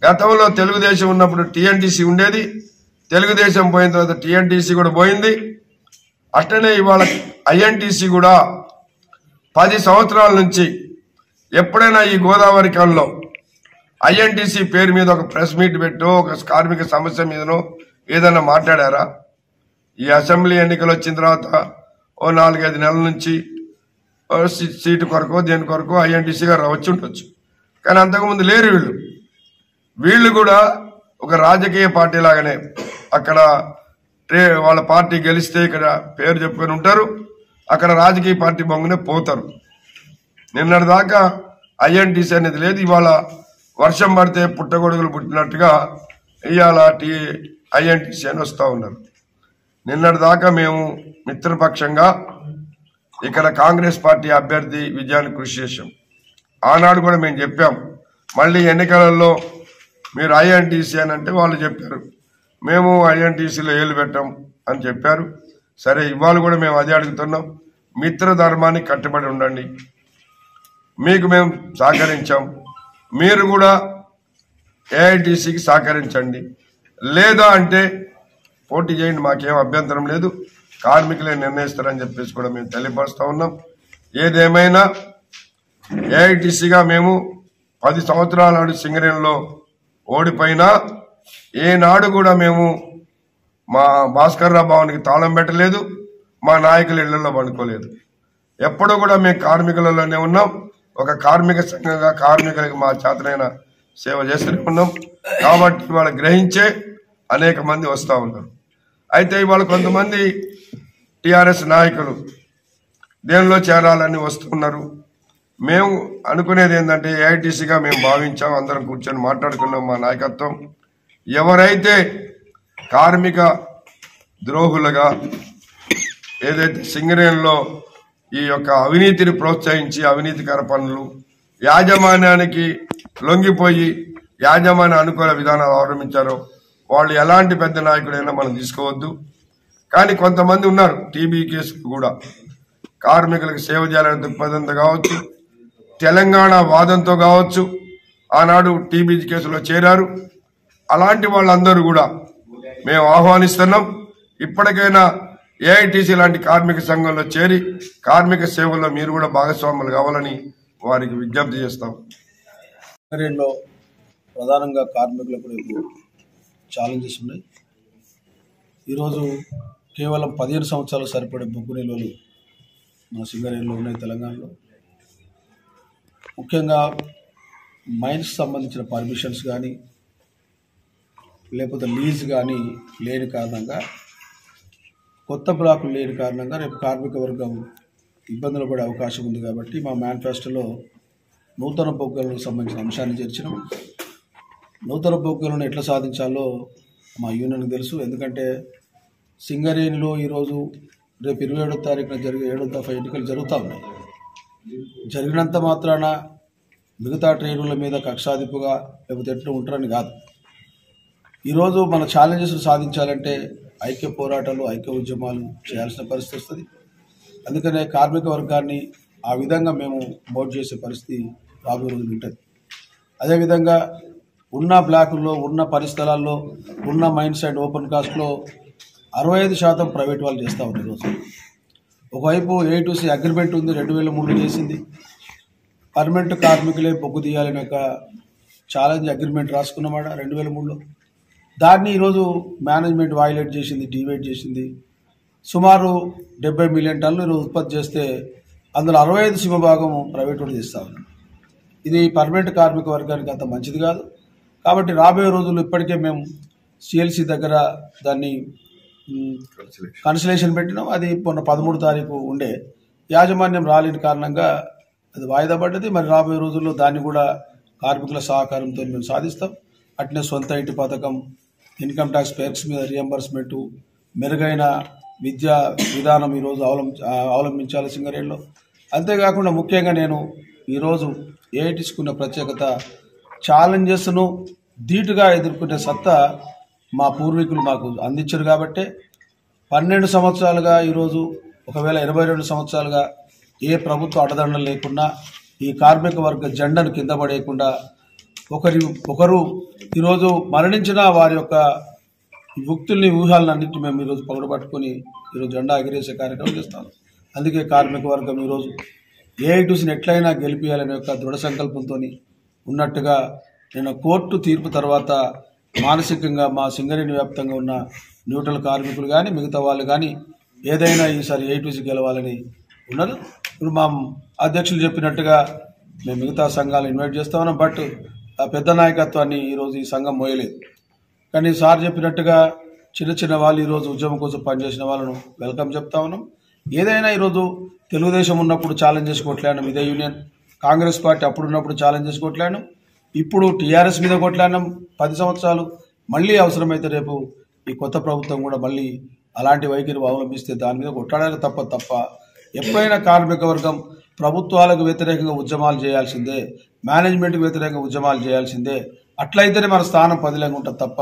గతంలో తెలుగుదేశం ఉన్నప్పుడు టీఎన్టీసీ ఉండేది, తెలుగుదేశం పోయిన తర్వాత టీఎన్టీసీ కూడా పోయింది. అట్లనే ఇవాళ ఐఎన్టీసీ కూడా 10 సంవత్సరాల నుంచి ఎప్పుడైనా ఈ గోదావరి కాలంలో ఐఎన్టీసీ పేరు మీద ఒక ప్రెస్ మీట్ పెట్టో ఒక కార్మిక సమస్య మీదనో ఏదైనా మాట్లాడారా? ఈ అసెంబ్లీ ఎన్నికలు వచ్చిన తర్వాత ఓ 4-5 నెలల నుంచి సీటు కొరకు దేని కొరకు ఐఎన్టీసీగా వచ్చి ఉండొచ్చు, కానీ అంతకుముందు లేరు. వీళ్ళు కూడా ఒక రాజకీయ పార్టీ లాగానే అక్కడ వాళ్ళ పార్టీ గెలిస్తే ఇక్కడ పేరు చెప్పుకొని ఉంటారు, అక్కడ రాజకీయ పార్టీ బొంగునే పోతారు. నిన్నటి దాకా ఐఎన్టీసీ అనేది లేదు. ఇవాళ వర్షం పడితే పుట్టగొడుగులు పుట్టినట్టుగా ఇవాళ ఐఎన్టీసీ అని వస్తూ ఉన్నారు. నిన్నటి దాకా మేము మిత్రపక్షంగా ఇక్కడ కాంగ్రెస్ పార్టీ అభ్యర్థి విజయానికి కృషి చేశాం. ఆనాడు కూడా మేము చెప్పాం, మళ్ళీ ఎన్నికలలో మీరు ఐఎన్టీసీ అని అంటే వాళ్ళు చెప్పారు మేము ఐఎన్టీసీలో ఏలు పెట్టాం అని చెప్పారు. సరే, ఇవాళ కూడా మేము అదే అడుగుతున్నాం, మిత్ర ధర్మానికి కట్టుబడి ఉండండి. మీకు మేము సహకరించాం, మీరు కూడా ఏఐటీసీకి సహకరించండి. లేదా అంటే పోటీ చేయండి, మాకేం అభ్యంతరం లేదు, కార్మికులే నిర్ణయిస్తారని చెప్పేసి కూడా మేము తెలియపరుస్తూ ఉన్నాం. ఏదేమైనా ఏఐటీసీగా మేము 10 సంవత్సరాల నాడు సింగరేణిలో ఓడిపోయినా ఏనాడు కూడా మేము మా భాస్కర్రావు భవన్కి తాళం పెట్టలేదు, మా నాయకుల ఇళ్లలో పండుకోలేదు. ఎప్పుడూ కూడా మేము కార్మికులలోనే ఉన్నాం. ఒక కార్మిక సంఘంగా కార్మికులకు మా చేతనైన సేవ చేస్తూనే ఉన్నాం. కాబట్టి ఇవాళ గ్రహించే అనేక మంది వస్తూ ఉన్నారు. అయితే ఇవాళ కొంతమంది టీఆర్ఎస్ నాయకులు దేనిలో చేరాలని వస్తున్నారు. మేము అనుకునేది ఏంటంటే ఏఐటీసీగా మేము భావించాం, అందరం కూర్చొని మాట్లాడుకున్నాం. మా నాయకత్వం ఎవరైతే కార్మిక ద్రోహులుగా ఏదైతే సింగరేణిలో ఈ యొక్క అవినీతిని ప్రోత్సహించి అవినీతికర పనులు యాజమాన్యానికి లొంగిపోయి యాజమాన్య అనుకూల విధానాలు అవలంబించారో వాళ్ళు ఎలాంటి పెద్ద నాయకుడైనా మనం తీసుకోవద్దు. కానీ కొంతమంది ఉన్నారు టీబీ కేసులు కూడా కార్మికులకు సేవ చేయాలనే దృక్పథంతో కావచ్చు, తెలంగాణ వాదంతో కావచ్చు, ఆనాడు టీబీ కేసులో చేరారు. అలాంటి వాళ్ళందరూ కూడా మేము ఆహ్వానిస్తున్నాం. ఇప్పటికైనా ఏఐటీసీ లాంటి కార్మిక సంఘంలో చేరి కార్మిక సేవల్లో మీరు కూడా భాగస్వాములు కావాలని వారికి విజ్ఞప్తి చేస్తాం. సింగరేణిలో ప్రధానంగా కార్మికులకు రేపు ఛాలెంజెస్ ఉన్నాయి. ఈరోజు కేవలం 15 సంవత్సరాలు సరిపడే బొగ్గు నిల్వలు మన సింగరేణిలో ఉన్నాయి తెలంగాణలో. ముఖ్యంగా మైన్స్ సంబంధించిన పర్మిషన్స్ కానీ లేకపోతే లీజ్ కానీ లేని కారణంగా, కొత్త బ్లాకులు లేని కారణంగా రేపు కార్మిక వర్గం ఇబ్బందులు పడే అవకాశం ఉంది. కాబట్టి మా మేనిఫెస్టోలో నూతన బొగ్గులకు సంబంధించిన అంశాన్ని చేర్చినాం. నూతన బొగ్గులను ఎట్లా సాధించాలో మా యూనియన్కి తెలుసు. ఎందుకంటే సింగరేణిలో ఈరోజు రేపు 27వ తారీఖున జరిగే 7వ దఫా ఎన్నికలు జరుగుతూ ఉన్నాయి. జరిగినంత మాత్రాన మిగతా ట్రైనుల మీద కక్షాదిపుగా లేకపోతే ఎట్లా ఉంటారని కాదు. ఈరోజు మన ఛాలెంజెస్ సాధించాలంటే ఐక్య పోరాటాలు, ఐక్య ఉద్యమాలు చేయాల్సిన పరిస్థితి వస్తుంది. అందుకనే కార్మిక వర్గాన్ని ఆ విధంగా మేము మోట్ చేసే పరిస్థితి రాబోయే రోజులు ఉంటుంది. అదేవిధంగా ఉన్న బ్లాకుల్లో, ఉన్న పరిస్థలాల్లో, ఉన్న మైన్స్ అండ్ ఓపెన్ కాస్ట్లో 65% ప్రైవేట్ వాళ్ళు చేస్తూ ఉన్నారు. ఈరోజు ఒకవైపు A2C అగ్రిమెంట్ ఉంది, 2003 చేసింది. పర్మనెంట్ కార్మికులే బొగ్గు తీయాలని ఒక ఛాలెంజ్ అగ్రిమెంట్ రాసుకున్నమాట 2003లో. దాన్ని ఈరోజు మేనేజ్మెంట్ వైలేట్ చేసింది, డివేట్ చేసింది. సుమారు 70 మిలియన్ టన్నులు ఈరోజు ఉత్పత్తి చేస్తే అందులో 65 సింహభాగం ప్రైవేట్ వాళ్ళు చేస్తూ ఉన్నారు. ఇది పర్మనెంట్ కార్మిక వర్గానికి అంత మంచిది కాదు. కాబట్టి రాబోయే రోజుల్లో ఇప్పటికే మేము CLC దగ్గర దాన్ని కన్సలేషన్ పెట్టినాం. అది మొన్న 13 తారీఖు ఉండే, యాజమాన్యం రాలేని కారణంగా అది వాయిదా పడ్డది. మరి రాబోయే రోజుల్లో దాన్ని కూడా కార్మికుల సహకారంతో మేము సాధిస్తాం. అట్నే సొంత ఇంటి పథకం, ఇన్కమ్ ట్యాక్స్ పేర్స్ మీద రియంబర్స్మెంటు, మెరుగైన విద్యా విధానం ఈరోజు అవలంబించాలి సింగరేణిలో. అంతేకాకుండా ముఖ్యంగా నేను ఈరోజు ఏఐటీస్కున్న ప్రత్యేకత, ఛాలెంజెస్ను ధీటుగా ఎదుర్కొనే సత్తా మా పూర్వీకులు మాకు అందించారు. కాబట్టే 12 సంవత్సరాలుగా ఈరోజు, ఒకవేళ 22 సంవత్సరాలుగా ఏ ప్రభుత్వ అడదండలు లేకుండా ఈ కార్మిక వర్గ జెండాను కింద పడేయకుండా ఒకరు ఈరోజు మరణించిన వారి యొక్క యుక్తుల్ని, ఊహాలన్నింటినీ మేము ఈరోజు పగడబట్టుకుని ఈరోజు జెండా ఎగిరేసే కార్యక్రమం చేస్తాం. అందుకే కార్మిక వర్గం ఈరోజు ఏఐటీసీని ఎట్లయినా గెలిపియాలనే యొక్క దృఢ సంకల్పంతో ఉన్నట్టుగా, నేను కోర్టు తీర్పు తర్వాత మానసికంగా మా సింగరేణి వ్యాప్తంగా ఉన్న న్యూట్రల్ కార్మికులు కానీ మిగతా వాళ్ళు కానీ ఏదైనా ఈసారి ఏఐటీసీ గెలవాలని ఉన్నది. ఇప్పుడు మా అధ్యక్షులు చెప్పినట్టుగా మేము మిగతా సంఘాలు ఇన్వైట్ చేస్తా ఉన్నాం. బట్ ఆ పెద్ద నాయకత్వాన్ని ఈరోజు ఈ సంఘం మోయలేదు. కానీ సార్ చెప్పినట్టుగా చిన్న చిన్న వాళ్ళు ఈరోజు ఉద్యమం కోసం పనిచేసిన వాళ్ళను వెల్కమ్ చెప్తా ఉన్నాం. ఏదైనా ఈరోజు తెలుగుదేశం ఉన్నప్పుడు ఛాలెంజ్ చేసి కొట్లాడినాం, ఇదే యూనియన్. కాంగ్రెస్ పార్టీ అప్పుడు ఉన్నప్పుడు ఛాలెంజ్ చేసి కొట్లాడినాం. ఇప్పుడు టీఆర్ఎస్ మీద కొట్లాడినాం 10 సంవత్సరాలు. మళ్ళీ అవసరమైతే రేపు ఈ కొత్త ప్రభుత్వం కూడా మళ్ళీ అలాంటి వైఖరి అవలంబిస్తే దాని మీద కొట్లాడాలి తప్ప ఎప్పుడైనా కార్మిక వర్గం ప్రభుత్వాలకు వ్యతిరేకంగా ఉద్యమాలు చేయాల్సిందే, మేనేజ్మెంట్కి వ్యతిరేకంగా ఉద్యమాలు చేయాల్సిందే. అట్లయితేనే మన స్థానం పదిలంగా ఉంటుంది తప్ప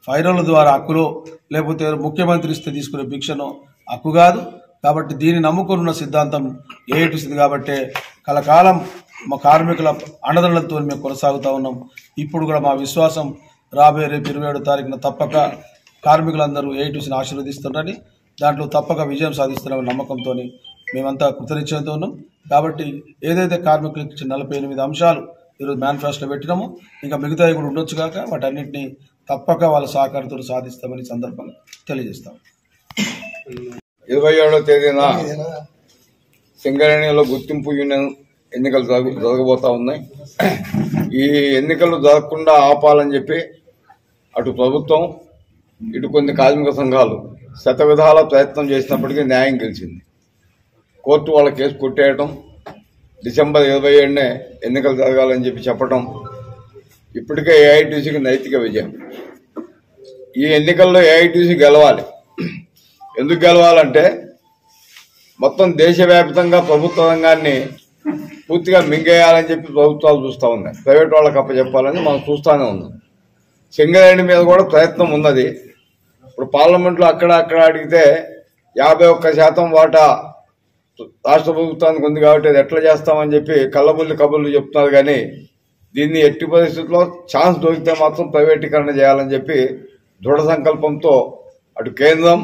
ఫైరల ద్వారా హక్కులో, లేకపోతే ముఖ్యమంత్రి ఇస్తే తీసుకునే భిక్షను హక్కు కాదు. కాబట్టి దీన్ని నమ్ముకొని ఉన్న సిద్ధాంతం ఏఐటీసీ కాబట్టి కలకాలం మా కార్మికుల అండదండలతో మేము కొనసాగుతూ ఉన్నాం. ఇప్పుడు కూడా మా విశ్వాసం రాబోయే రేపు 27వ తారీఖున తప్పక కార్మికులందరూ ఏఐటీసీని ఆశీర్వదిస్తుంటారని, దాంట్లో తప్పక విజయం సాధిస్తున్నామని నమ్మకంతో మేమంతా కృతనిశ్చయంతో ఉన్నాం. కాబట్టి ఏదైతే కార్మికులకు ఇచ్చిన 48 అంశాలు ఈరోజు మేనిఫెస్టోలో పెట్టినామో, ఇంకా మిగతావి కూడా ఉండొచ్చు కాక వాటన్నింటినీ తప్పక వాళ్ళ సహకారంతో సాధిస్తామని సందర్భంగా తెలియజేస్తాం. 27వ తేదీన సింగరేణిలో గుర్తింపు యూనియన్ ఎన్నికలు జరగబోతా ఉన్నాయి. ఈ ఎన్నికలు జరగకుండా ఆపాలని చెప్పి అటు ప్రభుత్వం, ఇటు కొన్ని కార్మిక సంఘాలు శతవిధాల ప్రయత్నం చేసినప్పటికీ న్యాయం గెలిచింది. కోర్టు వాళ్ళ కేసు కొట్టేయటం, డిసెంబర్ 27నే ఎన్నికలు జరగాలని చెప్పి చెప్పటం ఇప్పటికే ఏఐటీసీకి నైతిక విజయం. ఈ ఎన్నికల్లో ఏఐటీసీ గెలవాలి. ఎందుకు గెలవాలంటే మొత్తం దేశవ్యాప్తంగా ప్రభుత్వ రంగాన్ని పూర్తిగా మింగేయాలని చెప్పి ప్రభుత్వాలు చూస్తూ ఉన్నాయి. ప్రైవేట్ వాళ్ళకి అప్పచెప్పాలని మనం చూస్తూనే ఉన్నాం. సింగరేణి మీద కూడా ప్రయత్నం ఉన్నది. ఇప్పుడు పార్లమెంట్లో అక్కడ అడిగితే 51% వాటా రాష్ట్ర ప్రభుత్వానికి ఉంది కాబట్టి అది ఎట్లా చేస్తామని చెప్పి కళ్ళబుల్లి కబుర్లు చెప్తున్నారు. కానీ దీన్ని ఎట్టి పరిస్థితుల్లో ఛాన్స్ దొరికితే మాత్రం ప్రైవేటీకరణ చేయాలని చెప్పి దృఢ సంకల్పంతో అటు కేంద్రం,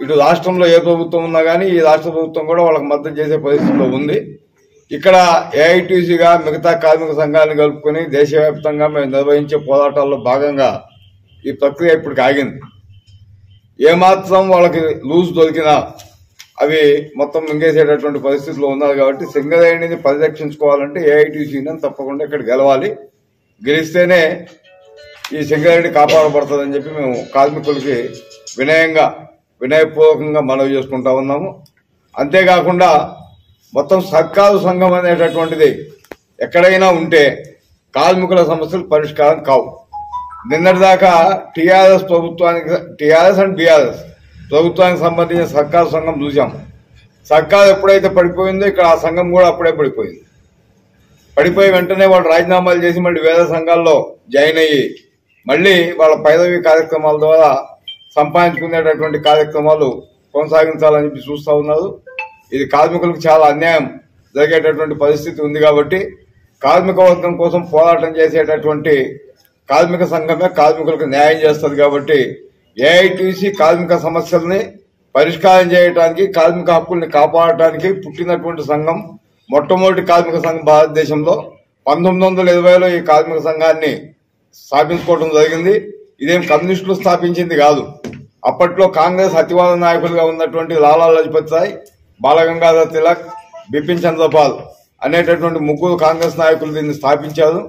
ఇటు రాష్ట్రంలో ఏ ప్రభుత్వం ఉన్నా కానీ ఈ రాష్ట్ర ప్రభుత్వం కూడా వాళ్ళకి మద్దతు చేసే పరిస్థితిలో ఉంది. ఇక్కడ ఏఐటీసీగా మిగతా కార్మిక సంఘాలను కలుపుకొని దేశవ్యాప్తంగా మేము నిర్వహించే పోరాటాల్లో భాగంగా ఈ ప్రక్రియ ఇప్పటికి ఆగింది. ఏమాత్రం వాళ్ళకి లూజ్ దొరికినా అవి మొత్తం మింగేసేటటువంటి పరిస్థితిలో ఉన్నారు. కాబట్టి సింగరేణిని పరిరక్షించుకోవాలంటే ఏఐటీసీని తప్పకుండా ఇక్కడ గెలవాలి. గెలిస్తేనే ఈ సింగరేణి కాపాడబడుతుందని చెప్పి మేము కార్మికులకి వినయపూర్వకంగా మనవి చేసుకుంటా ఉన్నాము. అంతేకాకుండా మొత్తం సర్కారు సంఘం అనేటటువంటిది ఎక్కడైనా ఉంటే కార్మికుల సమస్యలు పరిష్కారం కావు. నిన్నటిదాకా టీఆర్ఎస్ అండ్ బీఆర్ఎస్ ప్రభుత్వానికి సంబంధించిన సర్కారు సంఘం చూసాం. సర్కారు ఎప్పుడైతే పడిపోయిందో ఇక్కడ ఆ సంఘం కూడా అప్పుడే పడిపోయింది. పడిపోయి వెంటనే వాళ్ళు రాజీనామాలు చేసి మళ్ళీ వేద సంఘాల్లో జాయిన్ అయ్యి మళ్ళీ వాళ్ళ పైదవి కార్యక్రమాల ద్వారా సంపాదించుకునేటటువంటి కార్యక్రమాలు కొనసాగించాలని చెప్పి చూస్తూ ఉన్నారు. ఇది కార్మికులకు చాలా అన్యాయం జరిగేటటువంటి పరిస్థితి ఉంది కాబట్టి కార్మిక వర్గం కోసం పోరాటం చేసేటటువంటి కార్మిక సంఘమే కార్మికులకు న్యాయం చేస్తుంది కాబట్టి ఏఐటీసీ కార్మిక సమస్యల్ని పరిష్కారం చేయడానికి కార్మిక హక్కుల్ని కాపాడటానికి పుట్టినటువంటి సంఘం. మొట్టమొదటి కార్మిక సంఘం భారతదేశంలో 1920లో ఈ కార్మిక సంఘాన్ని స్థాపించుకోవడం జరిగింది. ఇదేం కమ్యూనిస్టులు స్థాపించింది కాదు. అప్పట్లో కాంగ్రెస్ అతివాద నాయకులుగా ఉన్నటువంటి లాలా లజపత్ రాయ్, బాలగంగాధర్ తిలక్, బిపిన్ చంద్రపాల్ అనేటటువంటి ముగ్గురు కాంగ్రెస్ నాయకులు దీన్ని స్థాపించారు.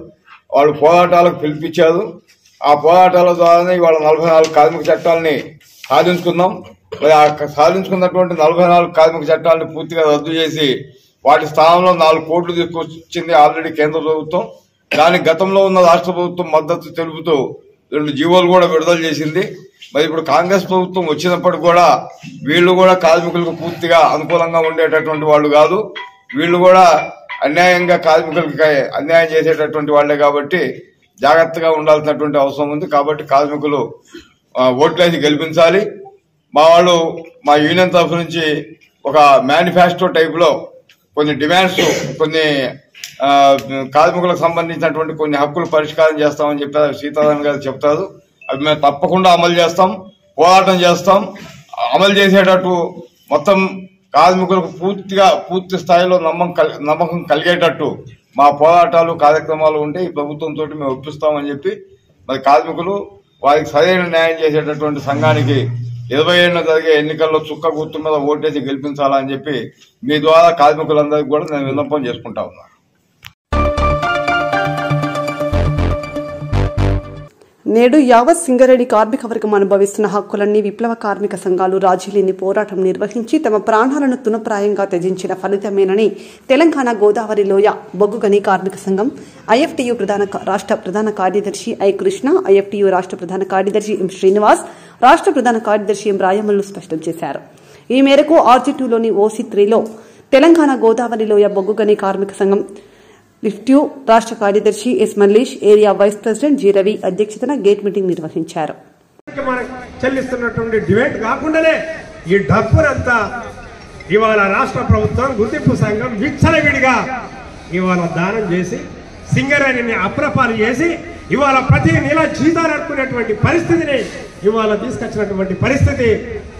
వాళ్ళు పోరాటాలకు పిలిపించారు. ఆ పోరాటాల ద్వారానే ఇవాళ 44 కార్మిక చట్టాలని సాధించుకున్నాం. మరి ఆ సాధించుకున్నటువంటి 44 కార్మిక చట్టాలను పూర్తిగా రద్దు చేసి వాటి స్థానంలో 4 కోట్లు తీసుకొచ్చింది ఆల్రెడీ కేంద్ర ప్రభుత్వం. దానికి గతంలో ఉన్న రాష్ట్ర ప్రభుత్వం మద్దతు తెలుపుతూ 2 జీవోలు కూడా విడుదల చేసింది. మరి ఇప్పుడు కాంగ్రెస్ ప్రభుత్వం వచ్చినప్పటికి కూడా వీళ్ళు కూడా కార్మికులకు పూర్తిగా అనుకూలంగా ఉండేటటువంటి వాళ్ళు కాదు. వీళ్ళు కూడా అన్యాయంగా కార్మికులకి అన్యాయం చేసేటటువంటి వాళ్లే కాబట్టి జాగ్రత్తగా ఉండాల్సినటువంటి అవసరం ఉంది. కాబట్టి కార్మికులు ఓట్లేసి గెలిపించాలి. మా వాళ్ళు మా యూనియన్ తరఫు నుంచి ఒక మేనిఫెస్టో టైప్ లో కొన్ని డిమాండ్స్, కొన్ని కార్మికులకు సంబంధించినటువంటి కొన్ని హక్కులు పరిష్కారం చేస్తామని చెప్పారు. సీతారామన్ గారు చెప్తారు. అవి మేము తప్పకుండా అమలు చేస్తాం, పోరాటం చేస్తాం. అమలు చేసేటట్టు మొత్తం కార్మికులకు పూర్తి స్థాయిలో నమ్మకం కలిగేటట్టు మా పోరాటాలు కార్యక్రమాలు ఉంటే ఈ ప్రభుత్వంతో మేము ఒప్పిస్తామని చెప్పి మరి కార్మికులు వారికి సరైన న్యాయం చేసేటటువంటి సంఘానికి 27న జరిగే ఎన్నికల్లో చుక్క గుర్తు మీద ఓటేసి గెలిపించాలని చెప్పి మీ ద్వారా కార్మికులందరికీ కూడా నేను విన్నపం చేసుకుంటా ఉన్నాను. నేడు యావత్ సింగరేణి కార్మిక వర్గం అనుభవిస్తున్న హక్కులన్నీ విప్లవ కార్మిక సంఘాలు రాజీలేని పోరాటం నిర్వహించి తమ ప్రాణాలను తునప్రాయంగా త్యజించిన ఫలితమేనని తెలంగాణ గోదావరి లోయ బొగ్గుగని కార్మిక సంఘం ఐఎఫ్టీయూ రాష్ట్ర ప్రధాన కార్యదర్శి ఐ కృష్ణ, ఐఎఫ్టీయూ రాష్ట్ర ప్రధాన కార్యదర్శి ఎం శ్రీనివాస్, రాష్ట్ర ప్రధాన కార్యదర్శి ఎం రాయమల్లు స్పష్టం చేశారు. ఈ మేరకు ఆర్జీ2లోని ఓసీ3లో తెలంగాణ గోదావరి లోయ బొగ్గుగని కార్మిక సంఘం లిఫ్ట్యూ రాష్ట్ర కార్యదర్శి S Mallesh, area vice president G Ravi అధ్యక్షతన గేట్ మీటింగ్ నిర్వహించారు. చెల్లిస్తున్నటువంటి డిమాండ్ కాకుండానే ఈ డబ్బునంతా ఇవాళ రాష్ట్ర ప్రభుత్వం గుర్తింపు సంఘం విచ్చలవిడిగా ఇవాళ దానం చేసి సింగరేణిని అప్రపాలు చేసి ఇవాళ ప్రతి నెల జీతాలు అనుకునేటువంటి పరిస్థితిని ఇవాళ తీసుకొచ్చినటువంటి పరిస్థితి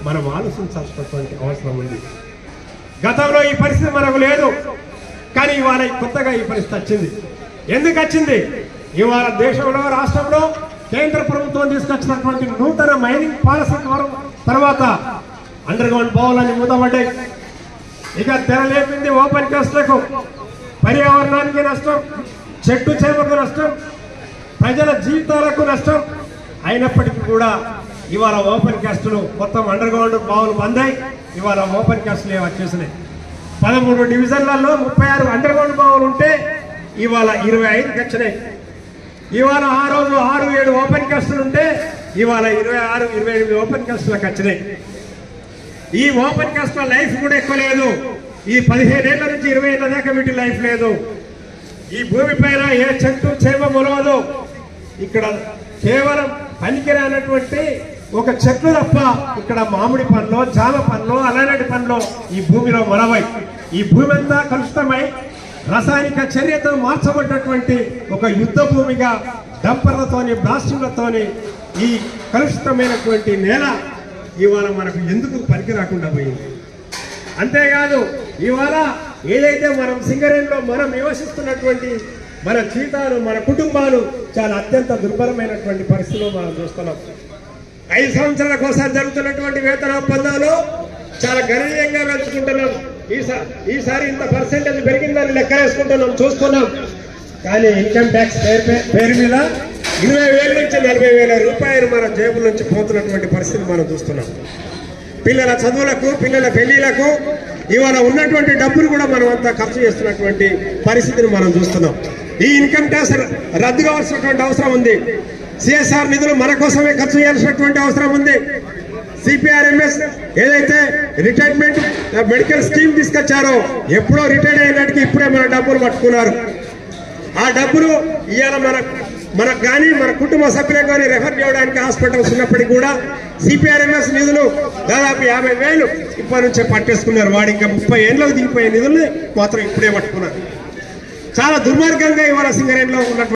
మనం ఆలోచించాల్సినటువంటి అవసరం ఉంది. గతంలో ఈ పరిస్థితి మనకు లేదు, కానీ ఇవాళ కొత్తగా ఈ పరిస్థితి వచ్చింది. ఎందుకు వచ్చింది? ఇవాళ దేశంలో రాష్ట్రంలో కేంద్ర ప్రభుత్వం తీసుకొచ్చినటువంటి నూతన మైనింగ్ పాలసీ తర్వాత అండర్ గ్రౌండ్ బౌలని మూతపడ్డాయి. ఇక తెరలేపింది ఓపెన్ కాస్ట్లకు, పర్యావరణానికి నష్టం, చెట్టు చేపకు నష్టం, ప్రజల జీవితాలకు నష్టం. అయినప్పటికీ కూడా ఇవాళ ఓపెన్ కాస్టులు మొత్తం అండర్ గ్రౌండ్ బావులు బంద్. ఇవాళ ఓపెన్ కాస్టులు వచ్చేసినాయి. 13 డివిజన్లలో 36 అండర్ గ్రౌండ్ బావులు ఉంటే ఇవాళ 25కి వచ్చినాయి. ఇవాళ ఆ రోజు 6-7 ఓపెన్ కాస్టులు ఉంటే ఇవాళ 26-28 ఓపెన్ కాస్టులకు వచ్చినాయి. ఈ ఓపెన్ కాస్ట్ల లైఫ్ కూడా ఎక్కువ లేదు. ఈ 15 ఏళ్ల నుంచి 20 ఏళ్ల దాకా వీటి లైఫ్ లేదు. ఈ భూమి పైన ఏ చెట్టు చేమ మొలవదు. ఇక్కడ కేవలం పనికిరానటువంటి ఒక చెట్లు తప్ప ఇక్కడ మామిడి పండ్లు, జామ పండ్లు, అలాంటి పండ్లు ఈ భూమిలో మొలవై ఈ భూమి అంతా కలుషితమై రసాయనిక చర్యతో మార్చబడ్డటువంటి ఒక యుద్ధ భూమిగా డంపర్లతోని బ్లాస్టింగ్లతోని ఈ కలుషితమైనటువంటి నేల ఇవాళ మనకు ఎందుకు పనికి రాకుండా పోయింది. అంతేకాదు ఇవాళ ఏదైతే మనం సింగరేణిలో మనం నివసిస్తున్నటువంటి మన జీవితాలు, మన కుటుంబాలు చాలా అత్యంత దుర్భరమైనటువంటి పరిస్థితిలో మనం చూస్తున్నాం. 5 సంవత్సరాలకు ఒకసారి జరుగుతున్నటువంటి వేతన ఒప్పందాలు చాలా గణనీయంగా పెంచుకుంటున్నాం. ఈసారి ఇంత పర్సెంటేజ్ పెరిగిందని లెక్కలేసుకుంటున్నాం, చూస్తున్నాం. కానీ ఇన్కమ్ ట్యాక్స్ పేరు మీద 20,000 నుంచి 40,000 రూపాయలు మన జేబుల నుంచి పోతున్నటువంటి పరిస్థితి మనం చూస్తున్నాం. పిల్లల చదువులకు, పిల్లల పెళ్లిలకు ఇవాళ ఉన్నటువంటి డబ్బులు కూడా మనం అంతా ఖర్చు చేస్తున్నటువంటి పరిస్థితిని మనం చూస్తున్నాం. ఈ ఇన్కమ్ ట్యాక్స్ రద్దు కావాల్సినటువంటి అవసరం ఉంది. సిఎస్ఆర్ నిధులు మన కోసమే ఖర్చు చేయాల్సినటువంటి అవసరం ఉంది. సిపిఆర్ఎంఎస్ ఏదైతే రిటైర్మెంట్ మెడికల్ స్కీమ్ తీసుకొచ్చారో ఎప్పుడో రిటైర్ అయినట్టుగా ఇప్పుడే మన డబ్బులు పట్టుకున్నారు. ఆ డబ్బులు ఇవాళ మనకు కానీ మన కుటుంబ సభ్యులకు కానీ రెఫర్ చేయడానికి హాస్పిటల్స్ ఉన్నప్పటికీ కూడా సిపిఆర్ఎంఎస్ నిధులు దాదాపు 50,000 ఇప్పటి నుంచే పట్టేసుకున్నారు. వాడు ఇంకా 30 ఏళ్ళకు దిగిపోయే నిధుల్ని మాత్రం ఇప్పుడే పట్టుకున్నారు. చాలా దుర్మార్గంగా ఇవాళ సింగరేణిలో ఉన్నటువంటి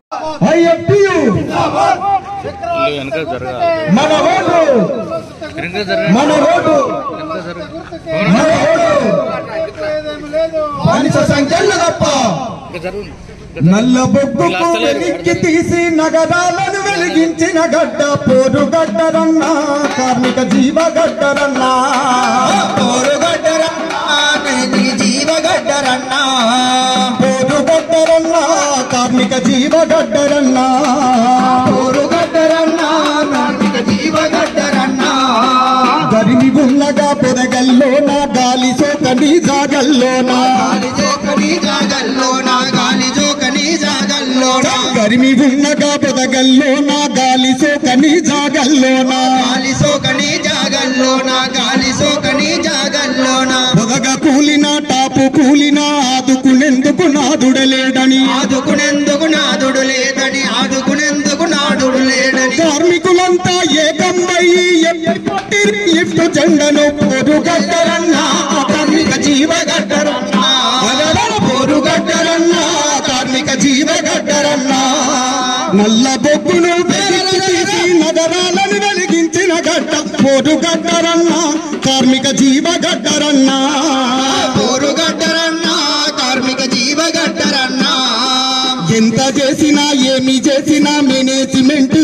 నల్ల బొగ్గు వెలికి తీసి నగరాలను వెలిగించిన గడ్డ పోరు గడ్డరన్నా కార్మిక జీవ గడ్డరన్నా పోరు గడ్డరన్నా జీవ గడ్డరన్నా పోరు గడ్డరన్నా కార్మిక జీవ గడ్డరన్నా పోరు గడ్డరన్నా కార్మిక జీవ గడ్డరన్నా గరిమి ఉన్నగా పొదగల్లోనా గాలి సోకని జాగల్లోనా గాలి సోకని జాగల్లోనా గాలి సోకని జాగల్లోనా గరిమి ఉన్నగా పొదగల్లోనా గాలి సోకని జాగల్లోనా గాలి సోకని జాగల్లోనా గాలి సోకని జాగల్లోనా పొదగ కూలినా టాపు కూలినా ఆదుకునేందుకు నాదుడలేడని ఆదుకునేందుకు నాదుడు లేదని ఆదుకునేందుకు నాదుడు లేడని కార్మికులంతా ఏకమయ్యి ఇఫ్టు జెండను పోరు గడ్డరన్నా కార్మిక జీవ గడ్డరన్నా పోరు గడ్డరన్నా కార్మిక జీవ గడ్డరన్నా నల్ల బొగ్గును తీసి నగరాలను వెలిగించిన గడ్డ పోరు గడ్డరన్నా కార్మిక జీవ గడ్డరన్నా పోరు గడ్డరన్నా కార్మిక జీవ గడ్డరన్నా ఎంత చేసినా ఏమి చేసినా మేనేజ్మెంట్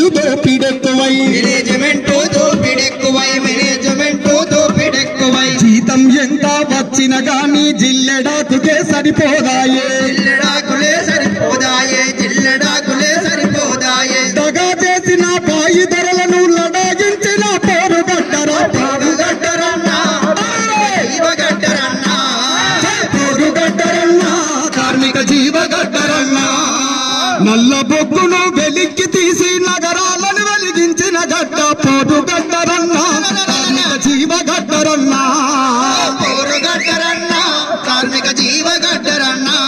దోపిడెక్కువై జీతం ఎంత వచ్చిన గాని జిల్లెడాకులే సరిపోదాయే దగా చేసిన పాయి ధరలను లడాగించిన పోరు గడ్డరా పోరు గడ్డరన్నా పోరు గడ్డరన్నా కార్మిక జీవ గడ్డరన్నా నల్ల బొగ్గును వెలికి తీసి నగరాలను వెలిగించిన గడ్డ పోరు గడ్డరన్నా కార్మిక జీవ గడ్డరన్నా పోరు గడ్డరన్నా కార్మిక జీవ గడ్డరన్నా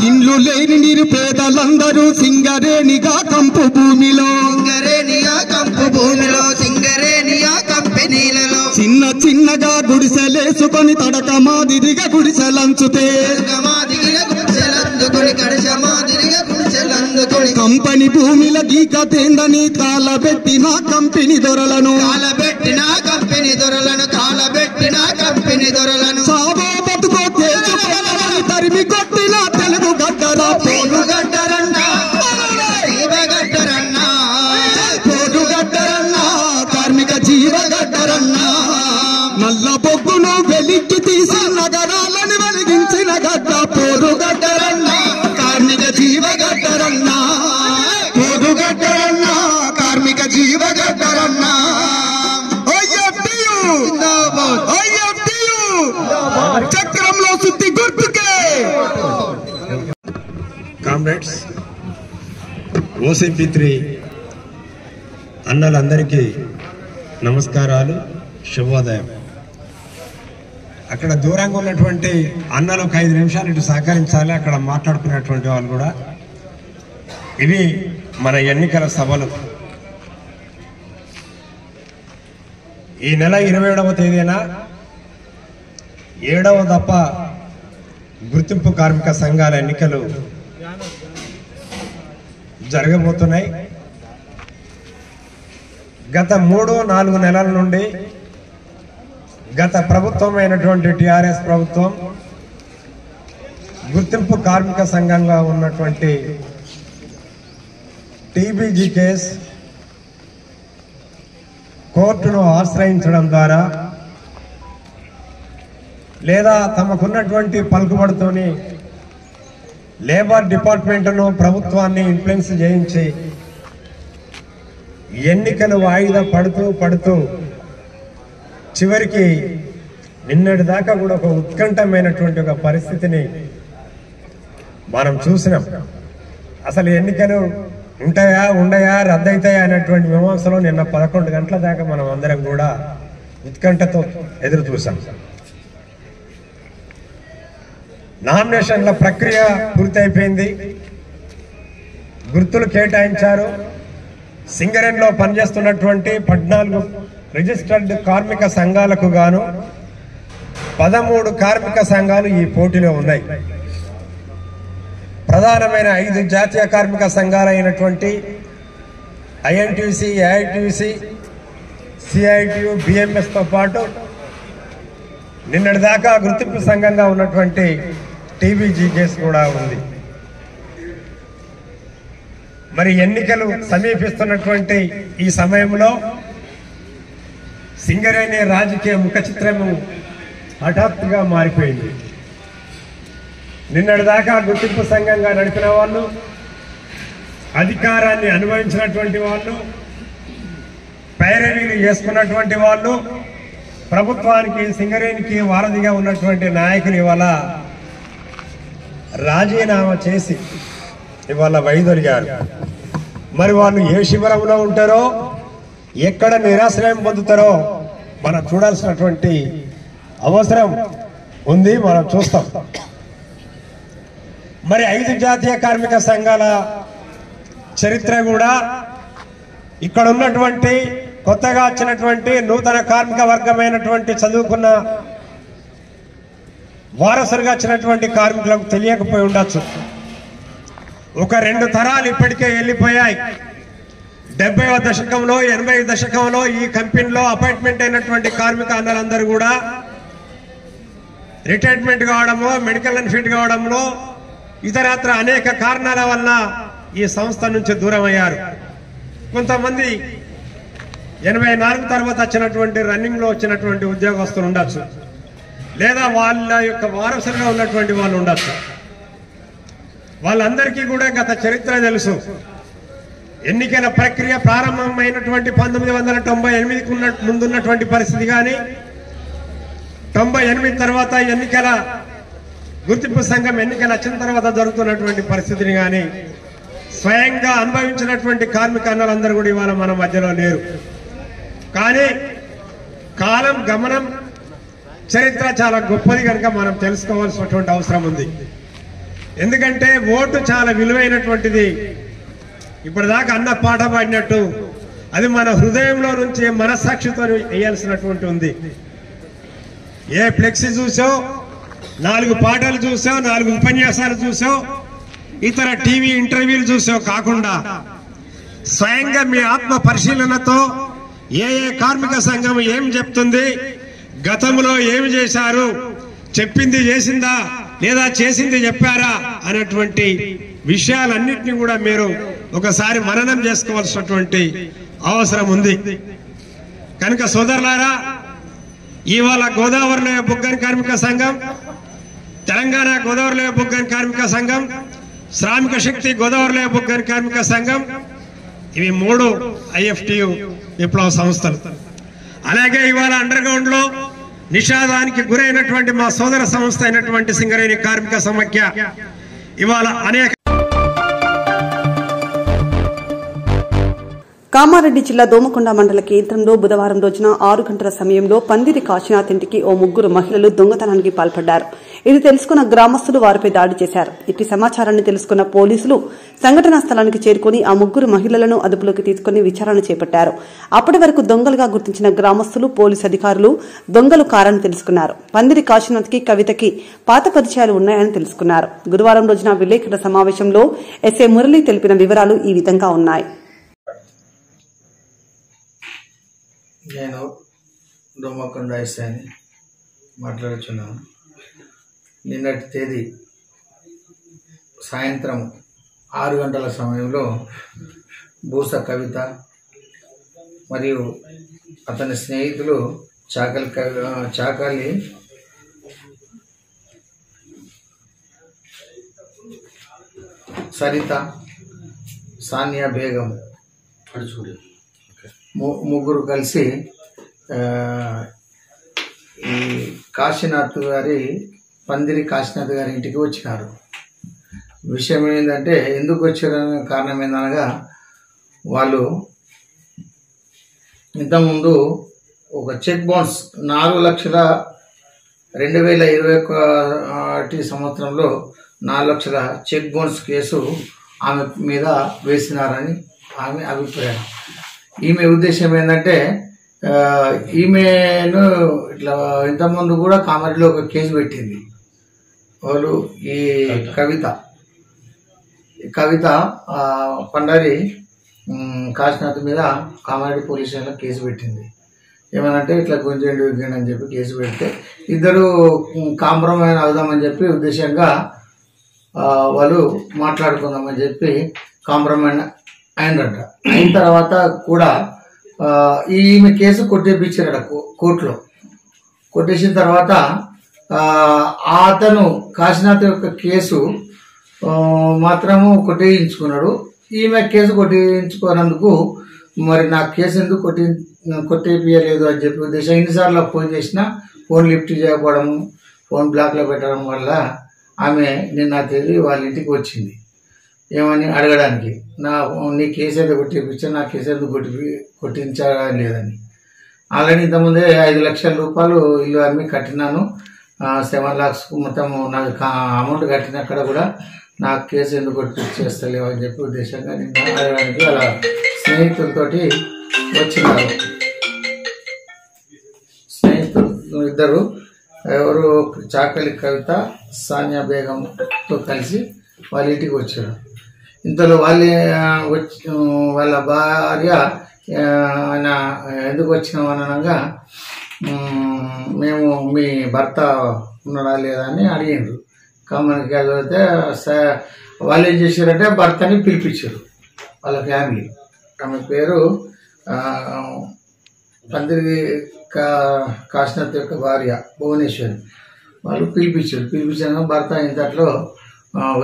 ఇండ్లు లేని నిరుపేదలందరూ సింగరేణిగా కంపు భూమిలో సింగరేణిగా కంపెనీలలో చిన్న చిన్నగా గుడిసెలేసుకొని తడక మాదిరిగా గుడిసెలంచుతే కంపెనీ భూమిల గీకతేందని కాలబెట్టిన కంపెనీ దొరలను సాబో బతుకో తేజుకోవాలని తరిమి కొట్టిన తెలుగు గడ్డరా పోరు గడ్డరన్నా పోరు గడ్డరన్నా కార్మిక జీవ గడ్డరన్నా నల్ల బొగ్గును వెలికి తీసి నగరాలను వెలిగించిన గడ్డ పోరు గడ్డరన్నా కార్మిక జీవ గడ్డరన్నా పోరు గడ్డరన్నా కార్మిక జీవ గడ్డరన్నా చక్రంలో సుత్తి గుర్తుకే కామ్రేడ్స్ ఓసీపీ3 అన్నలందరికీ నమస్కారాలు, శుభోదయం. అక్కడ దూరంగా ఉన్నటువంటి అన్నలు ఒక 5 నిమిషాలు ఇటు సహకరించాలి. అక్కడ మాట్లాడుకున్నటువంటి వాళ్ళు కూడా. ఇవి మన ఎన్నికల సభలు. ఈ నెల 27వ తేదీన 7వ దఫ గుర్తింపు కార్మిక సంఘాల ఎన్నికలు జరగబోతున్నాయి. గత 3-4 నెలల నుండి గత ప్రభుత్వం అయినటువంటి టిఆర్ఎస్ ప్రభుత్వం గుర్తింపు కార్మిక సంఘంగా ఉన్నటువంటి టీబీజీ కేస్ కోర్టును ఆశ్రయించడం ద్వారా లేదా తమకున్నటువంటి పలుకుబడితోని లేబర్ డిపార్ట్మెంట్ను ప్రభుత్వాన్ని ఇన్ఫ్లుయెన్స్ చేయించి ఎన్నికలు వాయిదా పడుతూ చివరికి నిన్నటి దాకా కూడా ఒక ఉత్కంఠమైనటువంటి ఒక పరిస్థితిని మనం చూసినాం. అసలు ఎన్నికలు ఉంటాయా ఉండయా రద్దయితాయా అనేటువంటి మీమాంసలో నిన్న 11 గంటల దాకా మనం అందరం కూడా ఉత్కంఠతో ఎదురు చూసాం. నామినేషన్ల ప్రక్రియ పూర్తయిపోయింది. గుర్తులు కేటాయించారు. సింగరేణిలో పనిచేస్తున్నటువంటి 14 రిజిస్టర్డ్ కార్మిక సంఘాలకు గాను 13 కార్మిక సంఘాలు ఈ పోటీలో ఉన్నాయి. ప్రధానమైన 5 జాతీయ కార్మిక సంఘాలైనటువంటి ఐఎన్టీసీ, ఏఐటీసీ, సిఐటియు, బిఎంఎస్తో పాటు నిన్నటిదాకా గుర్తింపు సంఘంగా ఉన్నటువంటి టీబీజీకేస్ కూడా ఉంది. మరి ఎన్నికలు సమీపిస్తున్నటువంటి ఈ సమయంలో సింగరేణి రాజకీయ ముఖ చిత్రము హఠాత్తుగా మారిపోయింది. నిన్నటిదాకా గుర్తింపు సంఘంగా నడిపిన వాళ్ళు, అధికారాన్ని అనుభవించినటువంటి వాళ్ళు, పైరవీలు చేసుకున్నటువంటి వాళ్ళు, ప్రభుత్వానికి సింగరేణికి వారధిగా ఉన్నటువంటి నాయకులు ఇవాళ రాజీనామా చేసి ఇవాళ వైదొలిగారు. మరి వాళ్ళు ఏ శిబిరంలో ఉంటారో, ఎక్కడ నిరాశ్రయం పొందుతారో మనం చూడాల్సినటువంటి అవసరం ఉంది. మనం చూస్తాం. మరి 5 జాతీయ కార్మిక సంఘాల చరిత్ర కూడా ఇక్కడ ఉన్నటువంటి కొత్తగా వచ్చినటువంటి నూతన కార్మిక వర్గమైనటువంటి చదువుకున్న వారసులుగా వచ్చినటువంటి కార్మికులకు తెలియకపోయి ఉండొచ్చు. ఒక 2 తరాలు ఇప్పటికే వెళ్ళిపోయాయి. 70వ దశకంలో 80వ దశకంలో ఈ కంపెనీలో అపాయింట్మెంట్ అయినటువంటి కార్మిక అన్నలందరూ కూడా రిటైర్మెంట్ కావడంలో, మెడికల్ బెనిఫిట్ కావడంలో, ఇతరత్ర అనేక కారణాల వల్ల ఈ సంస్థ నుంచి దూరం అయ్యారు. కొంతమంది 84 తర్వాత వచ్చినటువంటి రన్నింగ్లో వచ్చినటువంటి ఉద్యోగస్తులు ఉండొచ్చు, లేదా వాళ్ళ యొక్క వారసులుగా ఉన్నటువంటి వాళ్ళు ఉండొచ్చు. వాళ్ళందరికీ కూడా గత చరిత్ర తెలుసు. ఎన్నికల ప్రక్రియ ప్రారంభమైనటువంటి 1998కు ముందున్నటువంటి పరిస్థితి కానీ, 98 తర్వాత ఎన్నికల గుర్తింపు సంఘం ఎన్నికలు వచ్చిన తర్వాత జరుగుతున్నటువంటి పరిస్థితిని కానీ స్వయంగా అనుభవించినటువంటి కార్మిక అన్నలందరూ కూడా ఇవాళ మన మధ్యలో లేరు. కానీ కాలం గమనం, చరిత్ర చాలా గొప్పది కనుక మనం తెలుసుకోవాల్సినటువంటి అవసరం ఉంది. ఎందుకంటే ఓటు చాలా విలువైనటువంటిది. ఇప్పటిదాకా అన్న పాట పాడినట్టు అది మన హృదయంలో నుంచి మనస్సాక్షితో వేయాల్సినటువంటి ఉంది. ఏ ఫ్లెక్సీ చూసో, 4 పాటలు చూసో, 4 ఉపన్యాసాలు చూసో, ఇతర టీవీ ఇంటర్వ్యూలు చూసో కాకుండా స్వయంగా మీ ఆత్మ పరిశీలనతో ఏ కార్మిక సంఘం ఏం చెప్తుంది, గతంలో ఏమి చేశారు, చెప్పింది చేసిందా లేదా చేసింది చెప్పారా అనేటువంటి విషయాలన్నింటినీ కూడా మీరు ఒకసారి మననం చేసుకోవాల్సినటువంటి అవసరం ఉంది. కనుక సోదరులారా, ఇవాళ గోదావరిలో బొగ్గని కార్మిక సంఘం, తెలంగాణ గోదావరిలో బొగ్గని కార్మిక సంఘం, శ్రామిక శక్తి గోదావరిలో బొగ్గని కార్మిక సంఘం, ఇవి 3 ఐఎఫ్టియు విప్లవ సంస్థలు. అలాగే ఇవాళ అండర్ గ్రౌండ్ లో నిషేధానికి గురైనటువంటి మా సోదర సంస్థ అయినటువంటి సింగరేణి కార్మిక సమాఖ్య ఇవాళ అనేక. కామారెడ్డి జిల్లా దోమకొండ మండల కేంద్రంలో బుధవారం రోజున 6 గంటల సమయంలో పందిరి కాశీనాథ్ ఇంటికి ఓ 3 మహిళలు దొంగతనానికి పాల్పడ్డారు. ఇది తెలుసుకున్న గ్రామస్తులు వారిపై దాడి చేశారు. ఇట్టి సమాచారాన్ని తెలుసుకున్న పోలీసులు సంఘటనా స్థలానికి చేరుకుని ఆ 3 మహిళలను అదుపులోకి తీసుకుని విచారణ చేపట్టారు. అప్పటి వరకు దొంగలుగా గుర్తించిన గ్రామస్తులు, పోలీసు అధికారులు దొంగలు కారని తెలుసుకున్నారు. పందిరి కాశీనాథ్ కి, కవితకి పాత పరిచయాలు ఉన్నాయని తెలుసుకున్నారు. గురువారం రోజున విలేకరుల సమావేశంలో ఎస్ఏ మురళి తెలిపిన వివరాలు ఈ విధంగా ఉన్నాయి. నేను దోమకొండ ఎస్ఐని మాట్లాడుచున్నాను. నిన్నటి తేదీ సాయంత్రం 6 గంటల సమయంలో బూస కవిత మరియు అతని స్నేహితులు చాకలి సరిత, సానియా బేగం ముగ్గురు కలిసి ఈ కాశీనాథ్ గారి పందిరి కాశీనాథ్ గారి ఇంటికి వచ్చినారు. విషయం ఏంటంటే, ఎందుకు వచ్చిన కారణం ఏందనగా, వాళ్ళు ఇంతకుముందు ఒక చెక్ బౌన్స్ 4,00,000 2021 సంవత్సరంలో 4 లక్షల చెక్ బౌన్స్ కేసు ఆమె మీద వేసినారని ఆమె అభిప్రాయం. ఈమె ఉద్దేశం ఏంటంటే ఈమెను ఇట్లా ఇంతకుముందు కూడా కామారెడ్డిలో ఒక కేసు పెట్టింది. వాళ్ళు ఈ కవిత పండారి కాశీనాథ్ మీద కామారెడ్డి పోలీస్ స్టేషన్లో కేసు పెట్టింది. ఏమనంటే ఇట్లా గుంజండి విగ్గండి అని చెప్పి కేసు పెడితే ఇద్దరు కాంప్రమైజ్ అవుదామని చెప్పి ఉద్దేశంగా వాళ్ళు మాట్లాడుకుందామని చెప్పి కాంప్రమైజ్ అయినట. అయిన తర్వాత కూడా ఈమె కేసు కొట్టేపించారట కోర్టులో. కొట్టేసిన తర్వాత అతను కాశీనాథ్ యొక్క కేసు మాత్రము కొట్టేయించుకున్నాడు. ఈమె కేసు కొట్టేయించుకున్నందుకు మరి నా కేసు ఎందుకు కొట్టేపియలేదు అని చెప్పి ఉద్దేశం. ఎన్నిసార్లు ఫోన్ చేసినా ఫోన్ లిఫ్ట్ చేయకపోవడము, ఫోన్ బ్లాక్లో పెట్టడం వల్ల ఆమె నిన్న తేదీ వాళ్ళ ఇంటికి వచ్చింది. ఏమని అడగడానికి, నీ కేసు ఏదో కొట్టేపించా, నా కేసు ఎందుకు కొట్టించా లేదని. ఆల్రెడీ ఇంతకుముందే 5 లక్షల రూపాయలు ఇల్లు అమ్మి కట్టినాను, 7 lakhs మొత్తం నాకు అమౌంట్ కట్టినక్కడ కూడా నాకు కేసు ఎందుకు కొట్టించేస్తలేవు అని చెప్పి ఉద్దేశంగా నిన్న అడగడానికి వాళ్ళ స్నేహితులతోటి వచ్చినారు. స్నేహితులు ఇద్దరు ఎవరు చాకలి కవిత, సానియా బేగంతో కలిసి వాళ్ళ ఇంటికి వచ్చారు. ఇంతలో వాళ్ళ భార్య ఆయన ఎందుకు వచ్చినాం అనగా మేము మీ భర్త ఉన్నాడా లేదా అని అడిగిండ్రు. మనకి అదైతే వాళ్ళు ఏం చేశారంటే భర్తని పిలిపించారు వాళ్ళ ఫ్యామిలీ. ఆమె పేరు పందిరి కాశీనాథ్ యొక్క భార్య భువనేశ్వరి. వాళ్ళు పిలిపించారు. భర్త ఇంతట్లో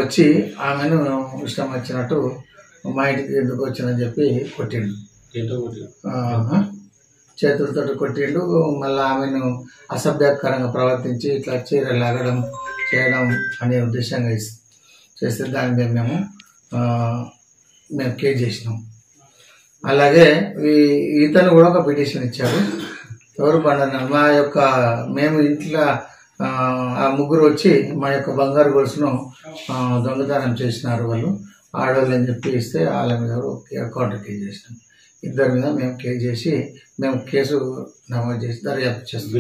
వచ్చి ఆమెను ఇష్టం వచ్చినట్టు మా ఇంటికి ఎందుకు వచ్చిందని చెప్పి కొట్టిండు, చేతులతో కొట్టిండు. మళ్ళీ ఆమెను అసభ్యకరంగా ప్రవర్తించి ఇట్లా చీరలు లాగడం చేయడం అనే ఉద్దేశంగా చేస్తే దాని మీద మేము కేసు చేసినాం. అలాగే ఇతను కూడా ఒక పిటిషన్ ఇచ్చారు. ఎవరు పండుగ మేము ఇంట్లో ఆ ముగ్గురు వచ్చి మా యొక్క బంగారు గొలుసును దొంగతనం చేసినారు వాళ్ళు ఆడవాళ్ళు అని చెప్పి ఇస్తే వాళ్ళ మీద కౌంటర్ కేసు చేసినాం. ఇద్దరి మీద మేము కేసు చేసి మేము కేసు నమోదు చేసి దర్యాప్తు చేస్తాం.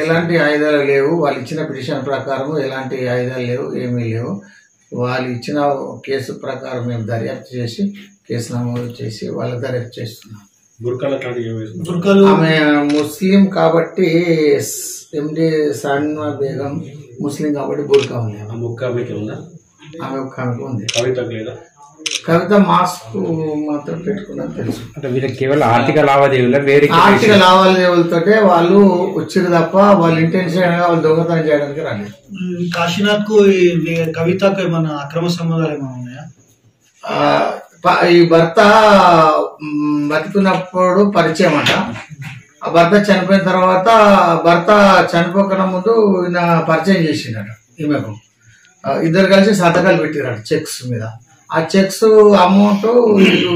ఎలాంటి ఆయుధాలు లేవు. వాళ్ళు ఇచ్చిన పిటిషన్ ప్రకారం ఎలాంటి ఆయుధాలు లేవు, ఏమీ లేవు. వాళ్ళు ఇచ్చిన కేసు ప్రకారం మేము దర్యాప్తు చేసి కేసు నమోదు చేసి వాళ్ళ దర్యాప్తు చేస్తున్నాం. ఆమె ముస్లిం కాబట్టి ఎండి సానియా బేగం ముస్లిం కాబట్టి బుర్కా ఉంది. ఆమె ఒక్క ఆమెకు ఉంది. కవిత మాస్క్ మాత్రం పెట్టుకున్నది తెలుసు. అంటే వీళ్ళకి కేవలం ఆర్థిక లావాదేవీలతో వాళ్ళు వచ్చారు తప్ప వాళ్ళ ఇంటెన్షన్ వాళ్ళు దొంగతనం చేయడానికి రాలేదు. కాశీనాథ్ కు కవితకు ఏమన్నా అక్రమ సంబంధాలు ఏమైనా ఉన్నాయా? ఈ భర్త బతుకున్నప్పుడు పరిచయం అంట. ఆ భర్త చనిపోయిన తర్వాత భర్త చనిపోకుండా ముందు ఈయన పరిచయం చేసిండట ఈమెకు. ఇద్దరు కలిసి సంతకాలు పెట్టిరట చెక్స్ మీద. ఆ చెక్స్ అమౌంట్ వీళ్ళు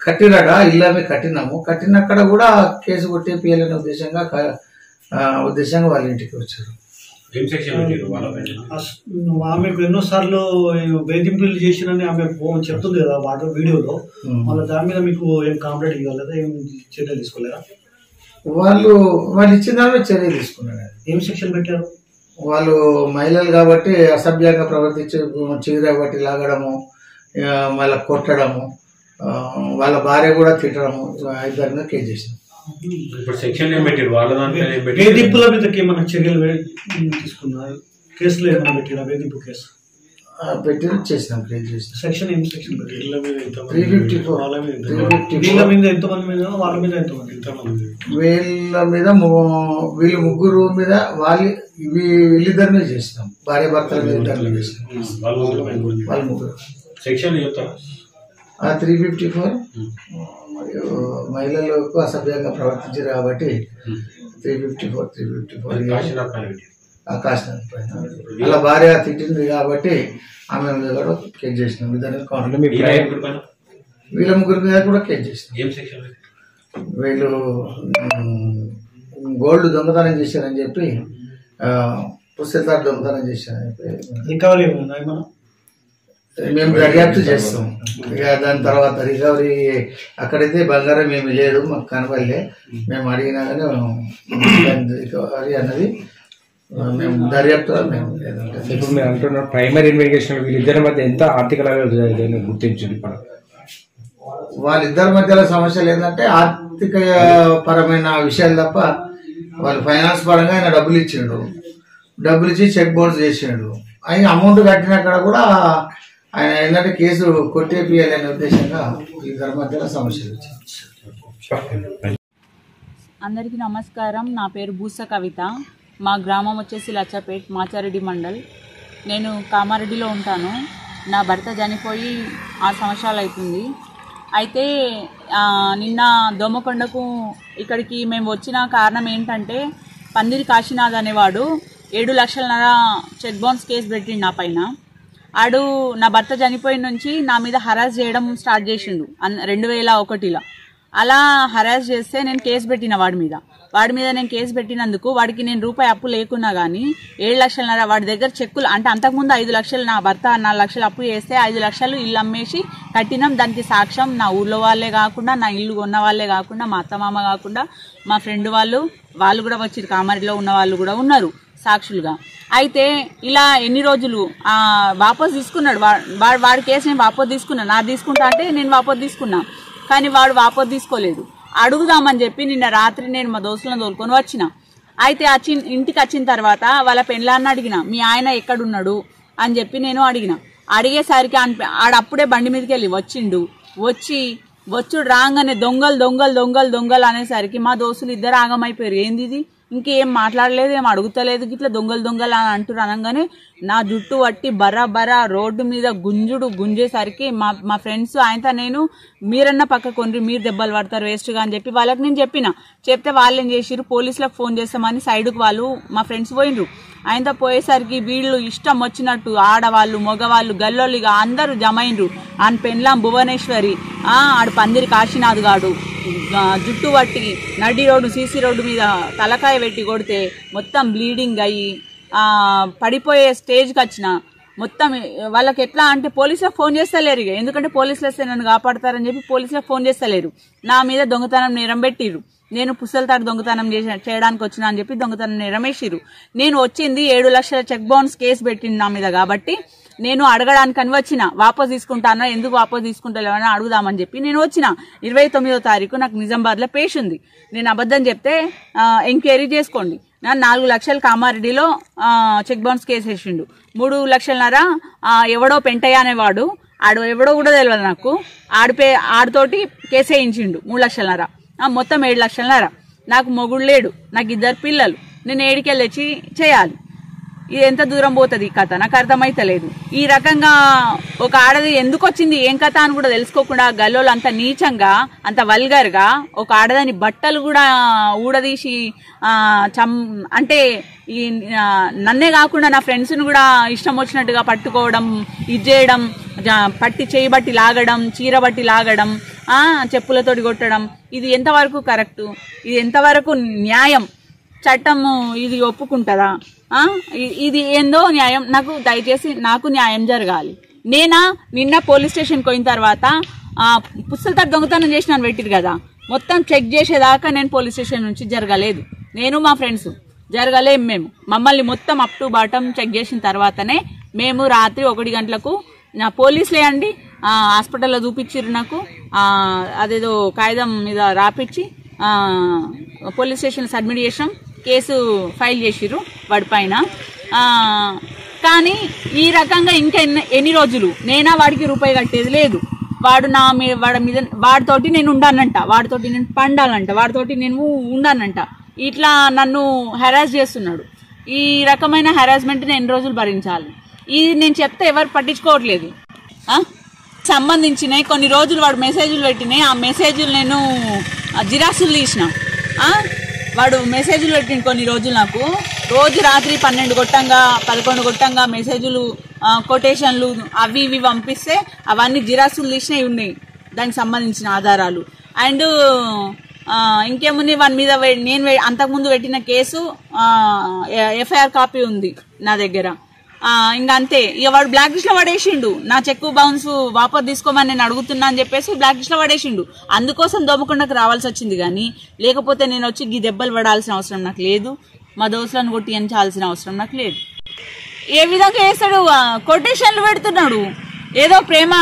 కట్టిరట. ఇల్లు కట్టినాము, కట్టినక్కడ కూడా కేసు కొట్టేపియాలనే ఉద్దేశంగా వాళ్ళ ఇంటికి వచ్చారు. ఆమెకు ఎన్నోసార్లు వేధింపులు చేసినని ఆమె చెప్తుంది కదా వాటర్ వీడియోలో. మళ్ళీ దాని మీద మీకు ఏం కాంప్లైంట్ ఇవ్వలేదా, ఏం చర్యలు తీసుకోలేదా? వాళ్ళు ఇచ్చిన దానిలో చర్య తీసుకున్నారు. ఏం సెక్షన్ పెట్టారు? వాళ్ళు మహిళలు కాబట్టి అసభ్యంగా ప్రవర్తించి చీర బట్టి లాగడము, మళ్ళీ కొట్టడము, వాళ్ళ భార్య కూడా తిట్టడము, ఇద్దరిని కేసు చేసినాం. వేధింపుల మీద ఏమైనా చర్యలు తీసుకున్నారు? కేసులో ఏమైనా పెట్టినా వేధింపు కేసు పెట్టి చేసినాం. కేసు చేసినాం. సెక్షన్ ఏం సెక్షన్ పెట్టారు? 354. వీళ్ళ మీద ఎంతమంది మీద, వాళ్ళ మీద ఎంతమంది? వీళ్ళు ముగ్గురు మీద వీళ్ళిద్దరి మీద చేసినాం. భార్య భర్తల మీద ఇద్దరి మీద చేసినాం. వాళ్ళ ముగ్గురు. 354 మరియు మహిళలకు అసభ్యంగా ప్రవర్తించారు కాబట్టి 354 కాశీనాథ్ పైన. అలా భార్య తిట్టింది కాబట్టి ఆమె మీద కూడా కేసు చేసినాం. వీళ్ళ ముగ్గురు మీద కూడా కేసు చేసినాం. వీళ్ళు గోల్డ్ దొంగతనం చేశారని చెప్పి పుస్తకాలు దొంగతనం చేశాను. రికవరీ ఏమన్నా మేము దర్యాప్తు చేస్తాం. ఇక దాని తర్వాత రికవరీ అక్కడైతే బంగారం ఏమి లేదు, మాకు కనపడలే. మేము అడిగినా కానీ రికవరీ అన్నది మేము దర్యాప్తులో మేము లేదంటే. ఇప్పుడు మీరు అంటున్నారు ప్రైమరీ ఇన్వెస్టిగేషన్ వీళ్ళిద్దరి మధ్య ఎంత ఆర్థిక లావాదేవీలు గుర్తించండి. వాళ్ళిద్దరి మధ్యలో సమస్యలు ఏంటంటే ఆర్థిక పరమైన విషయాలు తప్ప, వాళ్ళు ఫైనాన్స్ పరంగా ఆయన డబ్బులు ఇచ్చిండు, డబ్బులు ఇచ్చి చెక్ బౌన్స్ చేసిండు. ఆయన అమౌంట్ కట్టినక్కడ కూడా ఆయన ఏంటంటే కేసు కొట్టేపియాలనే ఉద్దేశంగా ఇద్దరి మధ్యలో సమస్యలు వచ్చాయి. అందరికీ నమస్కారం. నా పేరు బూస కవిత. మా గ్రామం వచ్చేసి లచ్చపేట్, మాచారెడ్డి మండల్. నేను కామారెడ్డిలో ఉంటాను. నా భర్త చనిపోయి 6 సంవత్సరాలు అవుతుంది. అయితే నిన్న దోమకొండకు ఇక్కడికి మేము వచ్చిన కారణం ఏంటంటే, పందిరి కాశీనాథ్ అనేవాడు 7 లక్షలన్నర చెక్ బౌన్స్ కేసు పెట్టిండు నా పైన. ఆడు నా భర్త చనిపోయిన నుంచి నా మీద హరాస్ చేయడం స్టార్ట్ చేసిండు 2001లో. అలా హరాస్ చేస్తే నేను కేసు పెట్టిన వాడి మీద నేను కేసు పెట్టినందుకు వాడికి నేను రూపాయి అప్పు లేకున్నా కానీ 7 లక్షలన్నర వాడి దగ్గర చెక్కులు, అంటే అంతకుముందు 5 లక్షలు నా భర్త 4 లక్షలు అప్పు చేస్తే 5 లక్షలు ఇల్లు అమ్మేసి కట్టినాం. దానికి సాక్ష్యం నా ఊర్లో వాళ్ళే కాకుండా, నా ఇల్లు కొన్న వాళ్ళే కాకుండా, మా అత్తమామ కాకుండా మా ఫ్రెండ్ వాళ్ళు కూడా వచ్చి కామారెడ్డిలో ఉన్న వాళ్ళు కూడా ఉన్నారు సాక్షులుగా. అయితే ఇలా ఎన్ని రోజులు వాపస్ తీసుకున్నాడు వాడి కేసు. నేను వాపస్ తీసుకున్నాను, నా తీసుకుంటా అంటే నేను వాపస్ తీసుకున్నా, కానీ వాడు వాపస్ తీసుకోలేదు. అడుగుదామని చెప్పి నిన్న రాత్రి నేను మా దోస్తులను తోలుకొని వచ్చిన. అయితే ఇంటికి వచ్చిన తర్వాత వాళ్ళ పెళ్ళాన్ని అడిగిన, మీ ఆయన ఎక్కడున్నాడు అని చెప్పి నేను అడిగేసరికి ఆడప్పుడే బండి మీదకి వెళ్ళి వచ్చిండు. వచ్చుడు రాగానే దొంగలు అనేసరికి మా దోస్తులు ఇద్దరు ఆగమైపోయారు. ఏంది ఇది, ఇంకేం మాట్లాడలేదు, ఏం అడుగుతలేదు, ఇట్లా దొంగలు అని అంటారు. అనగానే నా జుట్టు పట్టి బరా రోడ్డు మీద గుంజేసరికి మా ఫ్రెండ్స్ ఆయనతో నేను, మీరన్నా పక్క కొండ్రి, మీరు దెబ్బలు పడతారు వేస్ట్గా అని చెప్పి వాళ్ళకి నేను చెప్తే వాళ్ళు ఏం చేసిరు, పోలీసులకు ఫోన్ చేస్తామని సైడ్కు వాళ్ళు మా ఫ్రెండ్స్ పోయినరు. ఆయనతో పోయేసరికి వీళ్ళు ఇష్టం వచ్చినట్టు ఆడవాళ్ళు మగవాళ్ళు గల్లోళ్ళుగా అందరూ జమైనరు. ఆయన పెళ్ళాం భువనేశ్వరి, ఆడు పందిరి కాశీనాథ్ గాడు జుట్టు పట్టి నడి రోడ్డు సీసీ రోడ్డు మీద తలకాయ పెట్టి కొడితే మొత్తం బ్లీడింగ్ అయ్యి పడిపోయే స్టేజ్కి వచ్చిన. మొత్తం వాళ్ళకి ఎట్లా అంటే పోలీసులకు ఫోన్ చేస్తలేరు. ఇక ఎందుకంటే పోలీసులు వస్తే నన్ను కాపాడతారని చెప్పి పోలీసులకు ఫోన్ చేస్తలేరు. నా మీద దొంగతనం నేరం పెట్టిరు. నేను పుస్తలతాడు దొంగతనం చేయడానికి వచ్చినా అని చెప్పి దొంగతనం నేరం వేసిరు. నేను వచ్చింది 7 లక్షల చెక్ బౌన్స్ కేసు పెట్టింది నా మీద. కాబట్టి నేను అడగడానికని వచ్చిన, వాపస్ తీసుకుంటానా, ఎందుకు వాపస్ తీసుకుంటలేవని అడుగుదామని చెప్పి నేను వచ్చిన. 29వ తారీఖు నాకు నిజామాబాద్లో పేష్ ఉంది. నేను అబద్ధం చెప్తే ఎంక్వైరీ చేసుకోండి. నా 4 లక్షలు కామారెడ్డిలో చెక్ బౌన్స్ కేసు వేసిండు. 3 లక్షలన్నర ఎవడో పెంటయ్య అనేవాడు, ఆడు ఎవడో కూడా తెలియదు నాకు, ఆడితోటి కేసు వేయించిండు 3 లక్షలన్నర. మొత్తం 7 లక్షలన్నర. నాకు మొగుడు లేడు, నాకు 2 పిల్లలు, నేను ఏడికెళ్ళి తెచ్చి చేయాలి. ఇది ఎంత దూరం పోతుంది ఈ కథ నాకు అర్థమైతలేదు. ఈ రకంగా ఒక ఆడది ఎందుకు వచ్చింది ఏం కథ అని కూడా తెలుసుకోకుండా గల్లోలు అంత నీచంగా అంత వల్గర్గా ఒక ఆడదాని బట్టలు కూడా ఊడదీసి అంటే ఈ నన్నే కాకుండా నా ఫ్రెండ్స్ని కూడా ఇష్టం వచ్చినట్టుగా పట్టుకోవడం, ఇది చేయడం, పట్టి చేయి బట్టి లాగడం, చీర బట్టి లాగడం, చెప్పులతోటి కొట్టడం, ఇది ఎంతవరకు కరెక్టు, ఇది ఎంతవరకు న్యాయం, చట్టము ఇది ఒప్పుకుంటుందా? ఇది ఏందో న్యాయం. నాకు దయచేసి నాకు న్యాయం జరగాలి. నిన్న పోలీస్ స్టేషన్కి పోయిన తర్వాత పుస్తకాలు దొంగతనం చేసినాను పెట్టిరు కదా, మొత్తం చెక్ చేసేదాకా నేను పోలీస్ స్టేషన్ నుంచి జరగలేదు. నేను మా ఫ్రెండ్స్ జరగలేము. మమ్మల్ని మొత్తం అప్ టు బాటం చెక్ చేసిన తర్వాతనే మేము రాత్రి 1 గంటలకు నా పోలీసులే అండి హాస్పిటల్లో చూపించారు. నాకు అదేదో కాగితం మీద రాపిచ్చి పోలీస్ స్టేషన్ సబ్మిట్ చేసాం, కేసు ఫైల్ చేసిర్రు వాడి పైన. కానీ ఈ రకంగా ఇంకా ఎన్ని రోజులు నేనా వాడికి రూపాయి కట్టేది లేదు. వాడు వాడి మీద వాడితోటి నేను ఉండానంట, వాడితోటి నేను పండాలంట, వాడితోటి నేను ఉండానంట. ఇట్లా నన్ను హెరాస్ చేస్తున్నాడు. ఈ రకమైన హెరాస్మెంట్ని ఎన్ని రోజులు భరించాలి? ఇది నేను చెప్తే ఎవరు పట్టించుకోవట్లేదు. సంబంధించినవి కొన్ని రోజులు వాడు మెసేజ్లు పెట్టినాయి, ఆ మెసేజ్లు నేను జిరాక్సులు తీసిన. వాడు మెసేజ్లు పెట్టిన కొన్ని రోజులు నాకు రోజు రాత్రి 12 కొట్టంగా 11 కొట్టంగా మెసేజ్లు కొటేషన్లు అవి ఇవి పంపిస్తే అవన్నీ జిరాక్సులు తీసినవి ఉన్నాయి, దానికి సంబంధించిన ఆధారాలు. అండ్ ఇంకేముంది వాని మీద నేను అంతకుముందు పెట్టిన కేసు ఎఫ్ఐఆర్ కాపీ ఉంది నా దగ్గర. ఇంకా అంతే. ఇక వాడు బ్లాక్ లిస్ట్ లో పడేసిండు. నా చెక్ బౌన్స్ వాపస్ తీసుకోమని నేను అడుగుతున్నా అని చెప్పేసి బ్లాక్ లిస్ట్ లో పడేసిండు. అందుకోసం దోమకొండకు రావాల్సి వచ్చింది. కానీ లేకపోతే నేను వచ్చి ఈ దెబ్బలు పడాల్సిన అవసరం నాకు లేదు. మా దోస్తులను కొట్టించాల్సిన అవసరం నాకు లేదు. ఏ విధంగా వేస్తాడు? కొటేషన్లు పెడుతున్నాడు. ఏదో ప్రేమ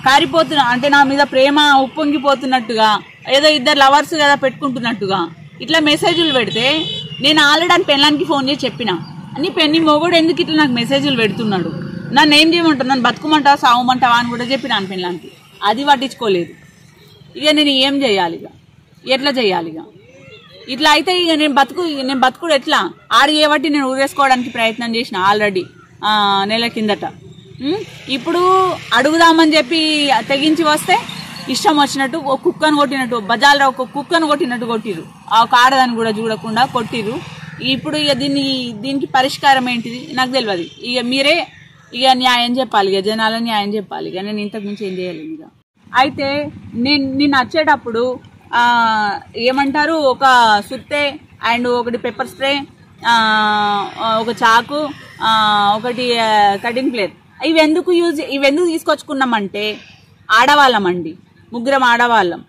కారిపోతున్నా అంటే నా మీద ప్రేమ ఉప్పొంగిపోతున్నట్టుగా, ఏదో ఇద్దరు లవర్స్ కదా పెట్టుకుంటున్నట్టుగా ఇట్లా మెసేజ్లు పెడితే నేను ఆల్రెడీ అని పెళ్ళానికి ఫోన్ చేసి చెప్పిన, నీ మొగుడు ఎందుకు ఇట్లా నాకు మెసేజ్లు పెడుతున్నాడు, నన్ను ఏం చేయమంటావు, నన్ను బతుకుమంటావా సావమంటావా అని కూడా చెప్పిన అని పెళ్ళానికి. అది పట్టించుకోలేదు. ఇక నేను ఏం చేయాలి? ఇక ఎట్లా చేయాలి? ఇట్లా అయితే ఇక నేను బతుకుడు ఎట్లా? ఆడి ఏబట్టి నేను ఊరేసుకోవడానికి ప్రయత్నం చేసిన ఆల్రెడీ నెల కిందట. ఇప్పుడు అడుగుదామని చెప్పి తెగించి వస్తే ఇష్టం వచ్చినట్టు ఒక కుక్కను కొట్టినట్టు, బజార్లో ఒక కుక్కను కొట్టినట్టు కొట్టిరు. ఒక ఆడదాన్ని కూడా చూడకుండా కొట్టిరు. ఇప్పుడు ఇక దీనికి పరిష్కారం ఏంటిది నాకు తెలియదు. ఇక మీరే ఇక న్యాయం చెప్పాలి, ఇక జనాల న్యాయం చెప్పాలి. ఇక నేను ఇంతకు మించి ఏం చేయలేను. ఇక అయితే నేను వచ్చేటప్పుడు ఏమంటారు, ఒక సుత్తే అండ్ ఒకటి పెప్పర్ స్ప్రే, ఒక చాకు, ఒకటి కటింగ్ ప్లేట్. ఇవెందుకు తీసుకొచ్చుకున్నామంటే ఆడవాళ్ళమండి, ముగ్గురం ఆడవాళ్ళం.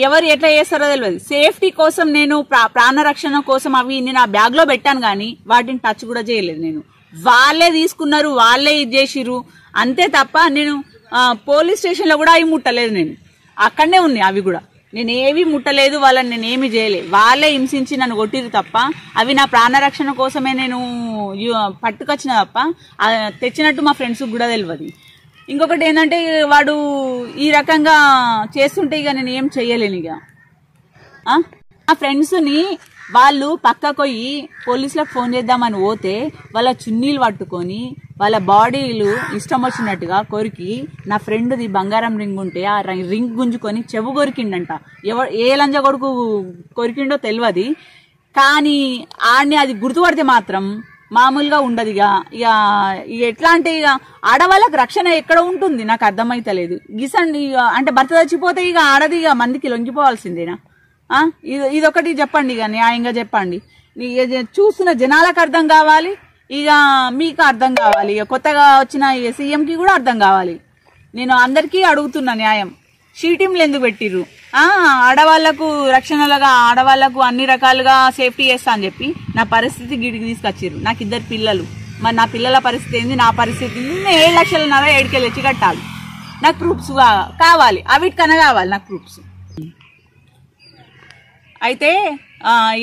ఎవరు ఎట్లా చేస్తారో తెలియదు. సేఫ్టీ కోసం నేను ప్రాణరక్షణ కోసం అవి నేను ఆ బ్యాగ్ లో పెట్టాను. కానీ వాటిని టచ్ కూడా చేయలేదు నేను. వాళ్ళే తీసుకున్నారు, వాళ్ళే ఇది చేసిర్రు అంతే తప్ప నేను పోలీస్ స్టేషన్ లో కూడా అవి ముట్టలేదు. నేను అక్కడనే ఉన్నాయి అవి కూడా. నేను ఏవి ముట్టలేదు, వాళ్ళని నేను ఏమి చేయలేదు. వాళ్ళే హింసించి నన్ను కొట్టిరు తప్ప అవి నా ప్రాణరక్షణ కోసమే నేను పట్టుకొచ్చిన తప్ప తెచ్చినట్టు మా ఫ్రెండ్స్ కూడా తెలియదు. ఇంకొకటి ఏంటంటే వాడు ఈ రకంగా చేస్తుంటే ఇక నేను ఏం చెయ్యలేను. ఇక ఆ ఫ్రెండ్స్ని వాళ్ళు పక్కకొయ్యి పోలీసులకు ఫోన్ చేద్దామని పోతే వాళ్ళ చున్నీలు పట్టుకొని వాళ్ళ బాడీలు ఇష్టం వచ్చినట్టుగా కొరికి, నా ఫ్రెండ్ది బంగారం రింగ్ ఉంటే ఆ రింగ్ గుంజుకొని చెవు కొరికిండంట. ఏ లంజ కొడుకు కొరికిండో తెలియదు. కానీ ఆడిని అది గుర్తుపడితే మాత్రం మామూలుగా ఉండదు. ఇక ఎట్లా అంటే ఇక ఆడవాళ్ళకి రక్షణ ఎక్కడ ఉంటుంది నాకు అర్థమైతలేదు. గిసండి అంటే భర్త చచ్చిపోతే ఇక ఆడది ఇక మందికి లొంగిపోవాల్సిందేనా? ఇదొకటి చెప్పండి, ఇక న్యాయంగా చెప్పండి. చూస్తున్న జనాలకు అర్థం కావాలి, ఇక మీకు అర్థం కావాలి, ఇక కొత్తగా వచ్చిన సీఎంకి కూడా అర్థం కావాలి. నేను అందరికీ అడుగుతున్నా న్యాయం. షీటింగ్లు ఎందుకు పెట్టిర్రు? ఆడవాళ్లకు రక్షణలుగా ఆడవాళ్లకు అన్ని రకాలుగా సేఫ్టీ చేస్తా అని చెప్పి నా పరిస్థితి గిడికి తీసుకొచ్చిర్రు. నాకు 2 పిల్లలు. మరి నా పిల్లల పరిస్థితి ఏంది, నా పరిస్థితి ఏంది? నేను 7 లక్షలన్నర ఏడుకెళ్ళి వచ్చి కట్టాలి. నాకు ప్రూఫ్స్ కావాలి, అవిటికన్నా కావాలి నాకు ప్రూఫ్స్. అయితే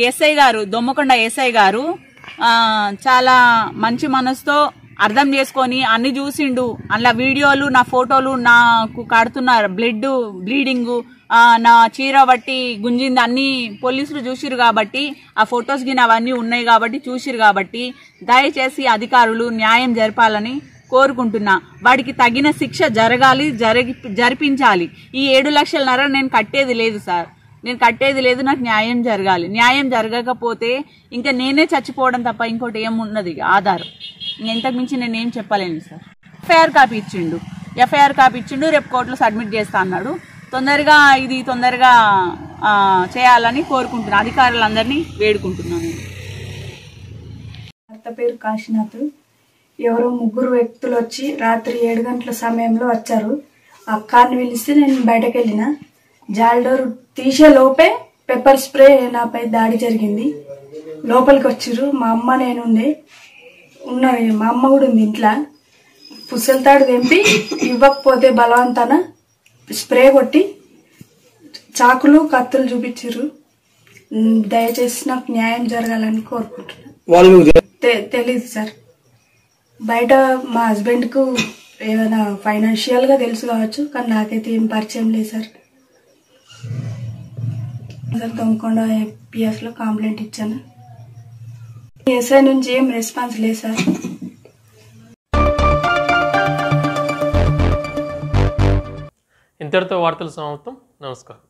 ఎస్ఐ గారు, దొమ్మకొండ ఎస్ఐ గారు చాలా మంచి మనసుతో అర్థం చేసుకొని అన్ని చూసిండు. అందులో వీడియోలు, నా ఫోటోలు, నాకు కడుతున్న బ్లీడింగ్, నా చీర బట్టి గుంజింది అన్ని పోలీసులు చూసిరు కాబట్టి, ఆ ఫొటోస్ గిన అవన్నీ ఉన్నాయి కాబట్టి చూసిరు కాబట్టి దయచేసి అధికారులు న్యాయం జరపాలని కోరుకుంటున్నా. వాడికి తగిన శిక్ష జరగాలి, జరిపించాలి. ఈ 7 లక్షలన్నర నేను కట్టేది లేదు సార్, నేను కట్టేది లేదు. నాకు న్యాయం జరగాలి. న్యాయం జరగకపోతే ఇంకా నేనే చచ్చిపోవడం తప్ప ఇంకోటి ఏమున్నది ఆధారం. ఇంతకు మించి నేనేం చెప్పలేను సార్. ఎఫ్ఐఆర్ కాపీ ఇచ్చిండు. రేపు కోర్టులో సబ్మిట్ చేస్తా అన్నాడు. తొందరగా చేయాలని కోరుకుంటున్నా. అధికారులందరినీ వేడుకుంటున్నాను. భర్త పేరు కాశీనాథ్. ఎవరో 3 వ్యక్తులు వచ్చి రాత్రి 7 గంటల సమయంలో వచ్చారు. అక్కని పిలిస్తే నేను బయటకు వెళ్ళిన. జాల్డోర్ తీసే లోపే పెప్పర్ స్ప్రే నాపై దాడి జరిగింది. లోపలికి వచ్చిర్రు. మా అమ్మ నేను ఉన్నది, మా అమ్మ కూడా ఉంది ఇంట్లో. పుసలతాడు తెంపి ఇవ్వకపోతే బలవంతాన స్ప్రే కొట్టి చాకులు కత్తులు చూపించారు. దయచేసి నాకు న్యాయం జరగాలని కోరుకుంటున్నాను. తెలీదు సార్. బయట మా హస్బెండ్కు ఏమైనా ఫైనాన్షియల్గా తెలుసు కావచ్చు, కానీ నాకైతే ఏం పరిచయం లేదు సార్. దొమ్మకొండ పిఎస్లో కంప్లైంట్ ఇచ్చాను. ఎస్ఐ నుంచి ఏం రెస్పాన్స్ లేదు సార్. ఇంతటితో వార్తలు సమాప్తం. నమస్కారం.